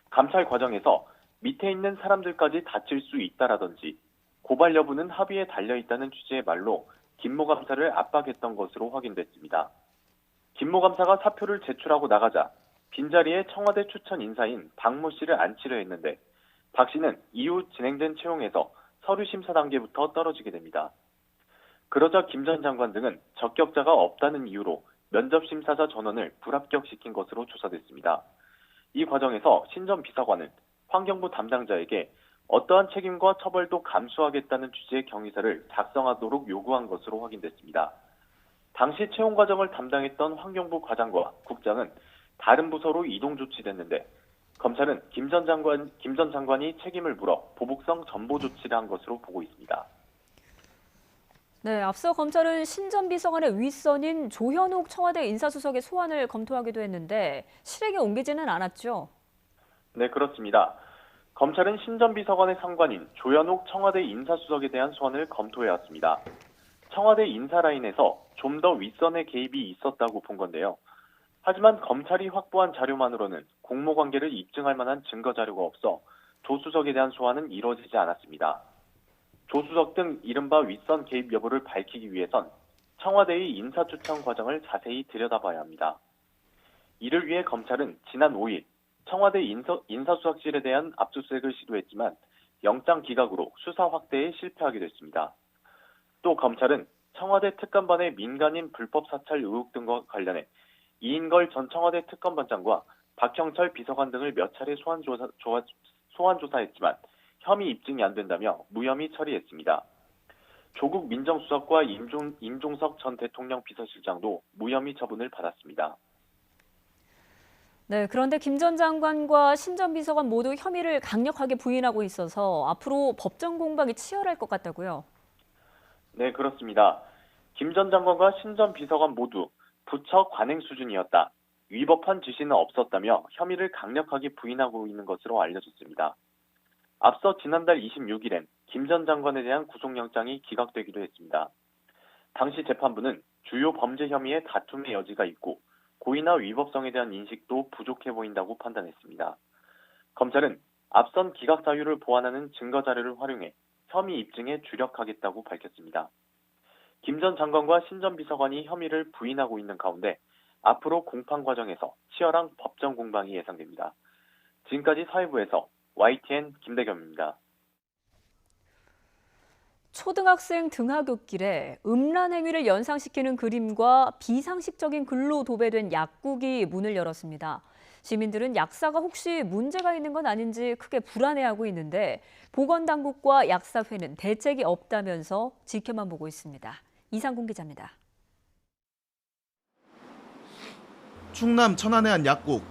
감찰 과정에서 밑에 있는 사람들까지 다칠 수 있다라든지 고발 여부는 합의에 달려있다는 취지의 말로 김모 감사를 압박했던 것으로 확인됐습니다. 김모 감사가 사표를 제출하고 나가자 빈자리에 청와대 추천 인사인 박모 씨를 앉히려 했는데 박 씨는 이후 진행된 채용에서 서류 심사 단계부터 떨어지게 됩니다. 그러자 김 전 장관 등은 적격자가 없다는 이유로 면접 심사자 전원을 불합격시킨 것으로 조사됐습니다. 이 과정에서 신 전 비서관은 환경부 담당자에게 어떠한 책임과 처벌도 감수하겠다는 취지의 경위서를 작성하도록 요구한 것으로 확인됐습니다. 당시 채용 과정을 담당했던 환경부 과장과 국장은 다른 부서로 이동 조치됐는데 검찰은 김 전 장관이 책임을 물어 보복성 전보 조치를 한 것으로 보고 있습니다. 네, 앞서 검찰은 신 전 비서관의 윗선인 조현옥 청와대 인사수석의 소환을 검토하기도 했는데 실행에 옮기지는 않았죠? 네, 그렇습니다. 검찰은 신 전 비서관의 상관인 조현옥 청와대 인사수석에 대한 소환을 검토해왔습니다. 청와대 인사 라인에서 좀 더 윗선의 개입이 있었다고 본 건데요. 하지만 검찰이 확보한 자료만으로는 공모관계를 입증할 만한 증거 자료가 없어 조 수석에 대한 소환은 이루어지지 않았습니다. 조 수석 등 이른바 윗선 개입 여부를 밝히기 위해선 청와대의 인사추천 과정을 자세히 들여다봐야 합니다. 이를 위해 검찰은 지난 5일 청와대 인사수석실에 대한 압수수색을 시도했지만 영장 기각으로 수사 확대에 실패하게 됐습니다. 또 검찰은 청와대 특감반의 민간인 불법 사찰 의혹 등과 관련해 이인걸 전 청와대 특검반장과 박형철 비서관 등을 몇 차례 소환 조사했지만 혐의 입증이 안 된다며 무혐의 처리했습니다. 조국 민정수석과 임종석 전 대통령 비서실장도 무혐의 처분을 받았습니다. 네, 그런데 김 전 장관과 신 전 비서관 모두 혐의를 강력하게 부인하고 있어서 앞으로 법정 공방이 치열할 것 같다고요? 네, 그렇습니다. 김 전 장관과 신 전 비서관 모두 부처 관행 수준이었다. 위법한 지시는 없었다며 혐의를 강력하게 부인하고 있는 것으로 알려졌습니다. 앞서 지난달 26일엔 김 전 장관에 대한 구속영장이 기각되기도 했습니다. 당시 재판부는 주요 범죄 혐의에 다툼의 여지가 있고 고의나 위법성에 대한 인식도 부족해 보인다고 판단했습니다. 검찰은 앞선 기각 사유를 보완하는 증거 자료를 활용해 혐의 입증에 주력하겠다고 밝혔습니다. 김 전 장관과 신 전 비서관이 혐의를 부인하고 있는 가운데 앞으로 공판 과정에서 치열한 법정 공방이 예상됩니다. 지금까지 사회부에서 YTN 김대겸입니다. 초등학생 등하굣길에 음란 행위를 연상시키는 그림과 비상식적인 글로 도배된 약국이 문을 열었습니다. 시민들은 약사가 혹시 문제가 있는 건 아닌지 크게 불안해하고 있는데 보건당국과 약사회는 대책이 없다면서 지켜만 보고 있습니다. 이상군 기자입니다. 충남 천안의 한 약국.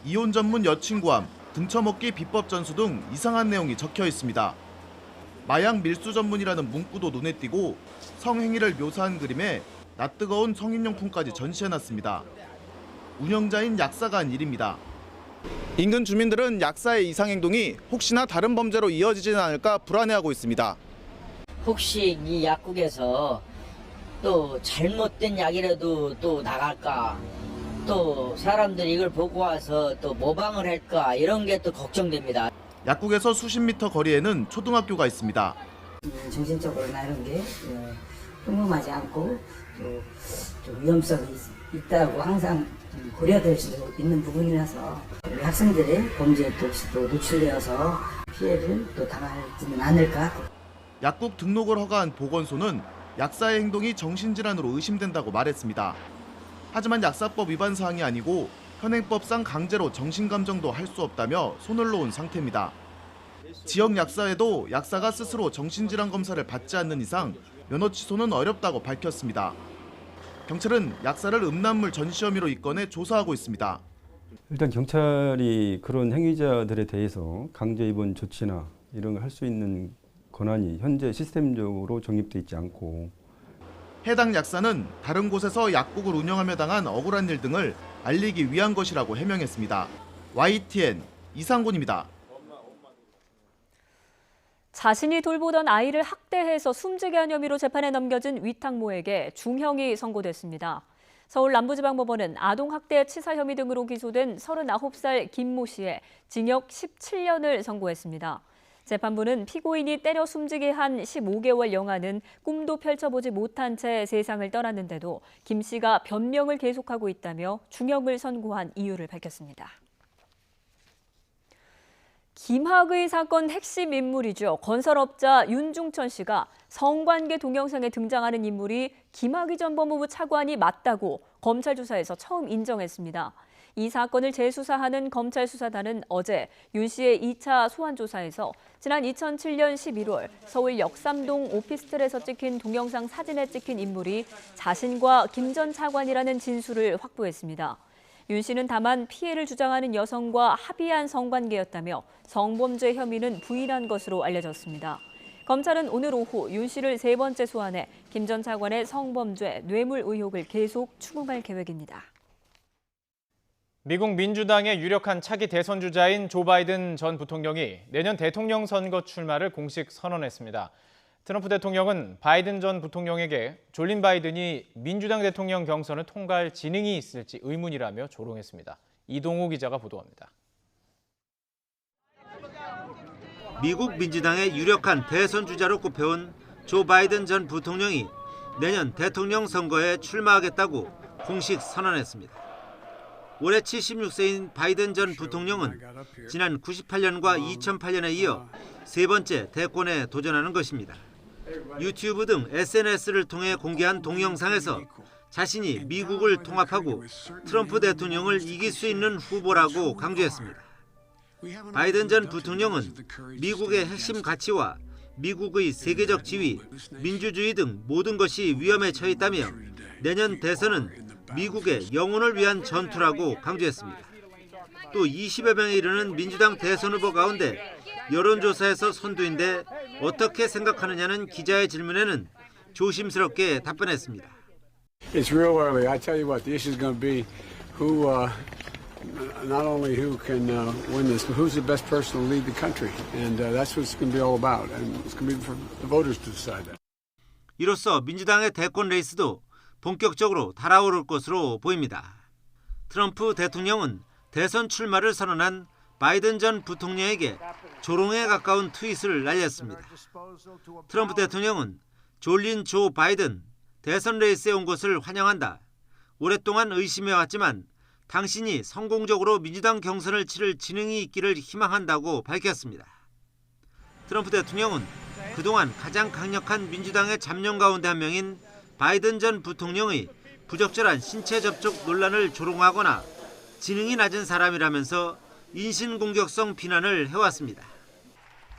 이혼 전문 여친구함, 등쳐먹기 비법 전수 등 이상한 내용이 적혀 있습니다. 마약 밀수 전문이라는 문구도 눈에 띄고 성행위를 묘사한 그림에 낯뜨거운 성인용품까지 전시해놨습니다. 운영자인 약사가 한 일입니다. 인근 주민들은 약사의 이상행동이 혹시나 다른 범죄로 이어지지는 않을까 불안해하고 있습니다. 혹시 이 약국에서 또 잘못된 약이라도 또 나갈까, 또 사람들이 이걸 보고 와서 또 모방을 할까, 이런 게 또 걱정됩니다. 약국에서 수십 미터 거리에는 초등학교가 있습니다. 정신적으로나 이런 게 평범하지 않고 또 좀 위험성이 있다고 항상 고려될 수도 있는 부분이라서 우리 학생들의 범죄에 또 노출되어서 피해를 또 당하지는 않을까. 약국 등록을 허가한 보건소는 약사의 행동이 정신질환으로 의심된다고 말했습니다. 하지만 약사법 위반 사항이 아니고 현행법상 강제로 정신감정도 할 수 없다며 손을 놓은 상태입니다. 지역 약사에도 약사가 스스로 정신질환 검사를 받지 않는 이상 면허 취소는 어렵다고 밝혔습니다. 경찰은 약사를 음란물 전시 혐의로 입건해 조사하고 있습니다. 일단 경찰이 그런 행위자들에 대해서 강제 입원 조치나 이런 걸 할 수 있는 권한이 현재 시스템적으로 정립돼 있지 않고, 해당 약사는 다른 곳에서 약국을 운영하며 당한 억울한 일 등을 알리기 위한 것이라고 해명했습니다. YTN 이상군입니다. 자신이 돌보던 아이를 학대해서 숨지게 한 혐의로 재판에 넘겨진 위탁모에게 중형이 선고됐습니다. 서울 남부지방법원은 아동학대 치사 혐의 등으로 기소된 39살 김모 씨에 징역 17년을 선고했습니다. 재판부는 피고인이 때려 숨지게 한 15개월 영아는 꿈도 펼쳐보지 못한 채 세상을 떠났는데도 김 씨가 변명을 계속하고 있다며 중형을 선고한 이유를 밝혔습니다. 김학의 사건 핵심 인물이죠. 건설업자 윤중천 씨가 성관계 동영상에 등장하는 인물이 김학의 전 법무부 차관이 맞다고 검찰 조사에서 처음 인정했습니다. 이 사건을 재수사하는 검찰 수사단은 어제 윤 씨의 2차 소환 조사에서 지난 2007년 11월 서울 역삼동 오피스텔에서 찍힌 동영상 사진에 찍힌 인물이 자신과 김 전 차관이라는 진술을 확보했습니다. 윤 씨는 다만 피해를 주장하는 여성과 합의한 성관계였다며 성범죄 혐의는 부인한 것으로 알려졌습니다. 검찰은 오늘 오후 윤 씨를 세 번째 소환해 김 전 차관의 성범죄, 뇌물 의혹을 계속 추궁할 계획입니다. 미국 민주당의 유력한 차기 대선 주자인 조 바이든 전 부통령이 내년 대통령 선거 출마를 공식 선언했습니다. 트럼프 대통령은 바이든 전 부통령에게 졸린 바이든이 민주당 대통령 경선을 통과할 지능이 있을지 의문이라며 조롱했습니다. 이동호 기자가 보도합니다. 미국 민주당의 유력한 대선 주자로 꼽혀온 조 바이든 전 부통령이 내년 대통령 선거에 출마하겠다고 공식 선언했습니다. 올해 76세인 바이든 전 부통령은 지난 98년과 2008년에 이어 세 번째 대권에 도전하는 것입니다. 유튜브 등 SNS를 통해 공개한 동영상에서 자신이 미국을 통합하고 트럼프 대통령을 이길 수 있는 후보라고 강조했습니다. 바이든 전 부통령은 미국의 핵심 가치와 미국의 세계적 지위, 민주주의 등 모든 것이 위험에 처해 있다며 내년 대선은 미국의 영혼을 위한 전투라고 강조했습니다. 또 20여 명에 이르는 민주당 대선 후보 가운데 여론조사에서 선두인데 어떻게 생각하느냐는 기자의 질문에는 조심스럽게 답변했습니다. It's real early. I tell you what, the issue is going to be who, not only who can win this, but who's the best person to lead the country, and that's what it's going to be all about. And it's going to be for the voters to decide that. 이로써 민주당의 대권 레이스도 본격적으로 달아오를 것으로 보입니다. 트럼프 대통령은 대선 출마를 선언한 바이든 전 부통령에게 조롱에 가까운 트윗을 날렸습니다. 트럼프 대통령은 졸린 조 바이든, 대선 레이스에 온 것을 환영한다. 오랫동안 의심해왔지만 당신이 성공적으로 민주당 경선을 치를 지능이 있기를 희망한다고 밝혔습니다. 트럼프 대통령은 그동안 가장 강력한 민주당의 잡룡 가운데 한 명인 바이든 전 부통령의 부적절한 신체 접촉 논란을 조롱하거나 지능이 낮은 사람이라면서 인신공격성 비난을 해왔습니다.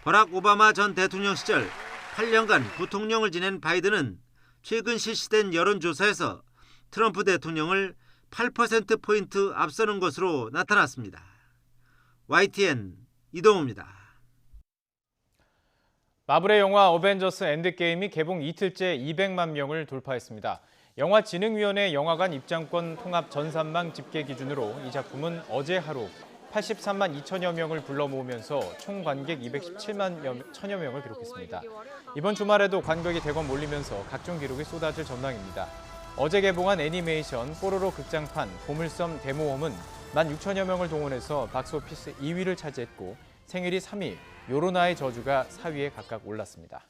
버락 오바마 전 대통령 시절 8년간 부통령을 지낸 바이든은 최근 실시된 여론조사에서 트럼프 대통령을 8%포인트 앞서는 것으로 나타났습니다. YTN 이동우입니다. 마블의 영화 어벤져스 엔드게임이 개봉 이틀째 200만 명을 돌파했습니다. 영화진흥위원회 영화관 입장권 통합 전산망 집계 기준으로 이 작품은 어제 하루 83만 2천여 명을 불러 모으면서 총 관객 217만 천여 명을 기록했습니다. 이번 주말에도 관객이 대거 몰리면서 각종 기록이 쏟아질 전망입니다. 어제 개봉한 애니메이션 뽀로로 극장판 보물섬 대모험은 16,000여 명을 동원해서 박스오피스 2위를 차지했고 생일이 3위, 요로나의 저주가 4위에 각각 올랐습니다.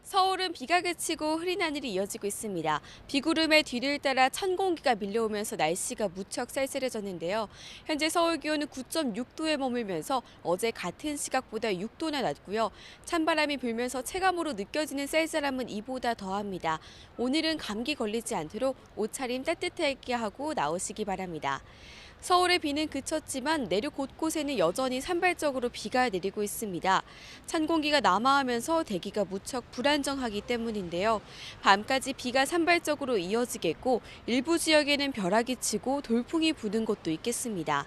서울은 비가 그치고 흐린 하늘이 이어지고 있습니다. 비구름의 뒤를 따라 찬 공기가 밀려오면서 날씨가 무척 쌀쌀해졌는데요. 현재 서울 기온은 9.6도에 머물면서 어제 같은 시각보다 6도나 낮고요. 찬바람이 불면서 체감으로 느껴지는 쌀쌀함은 이보다 더합니다. 오늘은 감기 걸리지 않도록 옷차림 따뜻하게 하고 나오시기 바랍니다. 서울의 비는 그쳤지만 내륙 곳곳에는 여전히 산발적으로 비가 내리고 있습니다. 찬 공기가 남하하면서 대기가 무척 불안정하기 때문인데요. 밤까지 비가 산발적으로 이어지겠고 일부 지역에는 벼락이 치고 돌풍이 부는 곳도 있겠습니다.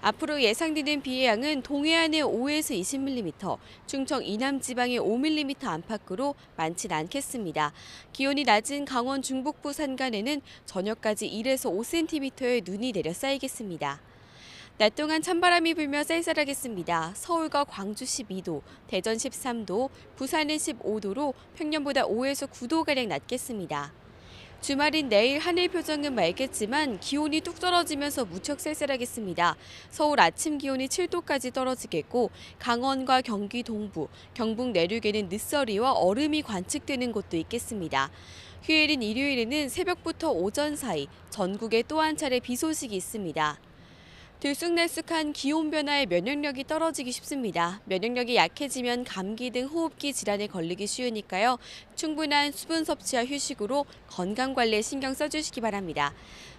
앞으로 예상되는 비의 양은 동해안에 5에서 20mm, 충청 이남 지방에 5mm 안팎으로 많진 않겠습니다. 기온이 낮은 강원 중북부 산간에는 저녁까지 1에서 5cm의 눈이 내려 쌓이겠습니다. 낮 동안 찬바람이 불며 쌀쌀하겠습니다. 서울과 광주 12도, 대전 13도, 부산은 15도로 평년보다 5에서 9도가량 낮겠습니다. 주말인 내일 하늘 표정은 맑겠지만 기온이 뚝 떨어지면서 무척 쌀쌀하겠습니다. 서울 아침 기온이 7도까지 떨어지겠고 강원과 경기 동부, 경북 내륙에는 늦서리와 얼음이 관측되는 곳도 있겠습니다. 휴일인 일요일에는 새벽부터 오전 사이 전국에 또 한 차례 비 소식이 있습니다. 들쑥날쑥한 기온 변화에 면역력이 떨어지기 쉽습니다. 면역력이 약해지면 감기 등 호흡기 질환에 걸리기 쉬우니까요. 충분한 수분 섭취와 휴식으로 건강관리에 신경 써주시기 바랍니다.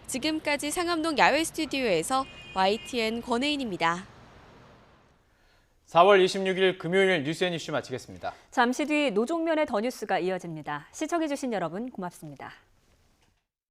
지금까지 상암동 야외 스튜디오에서 YTN 권혜인입니다. 4월 26일 금요일 뉴스앤이슈 마치겠습니다. 잠시 뒤 노종면의 더 뉴스가 이어집니다. 시청해주신 여러분 고맙습니다.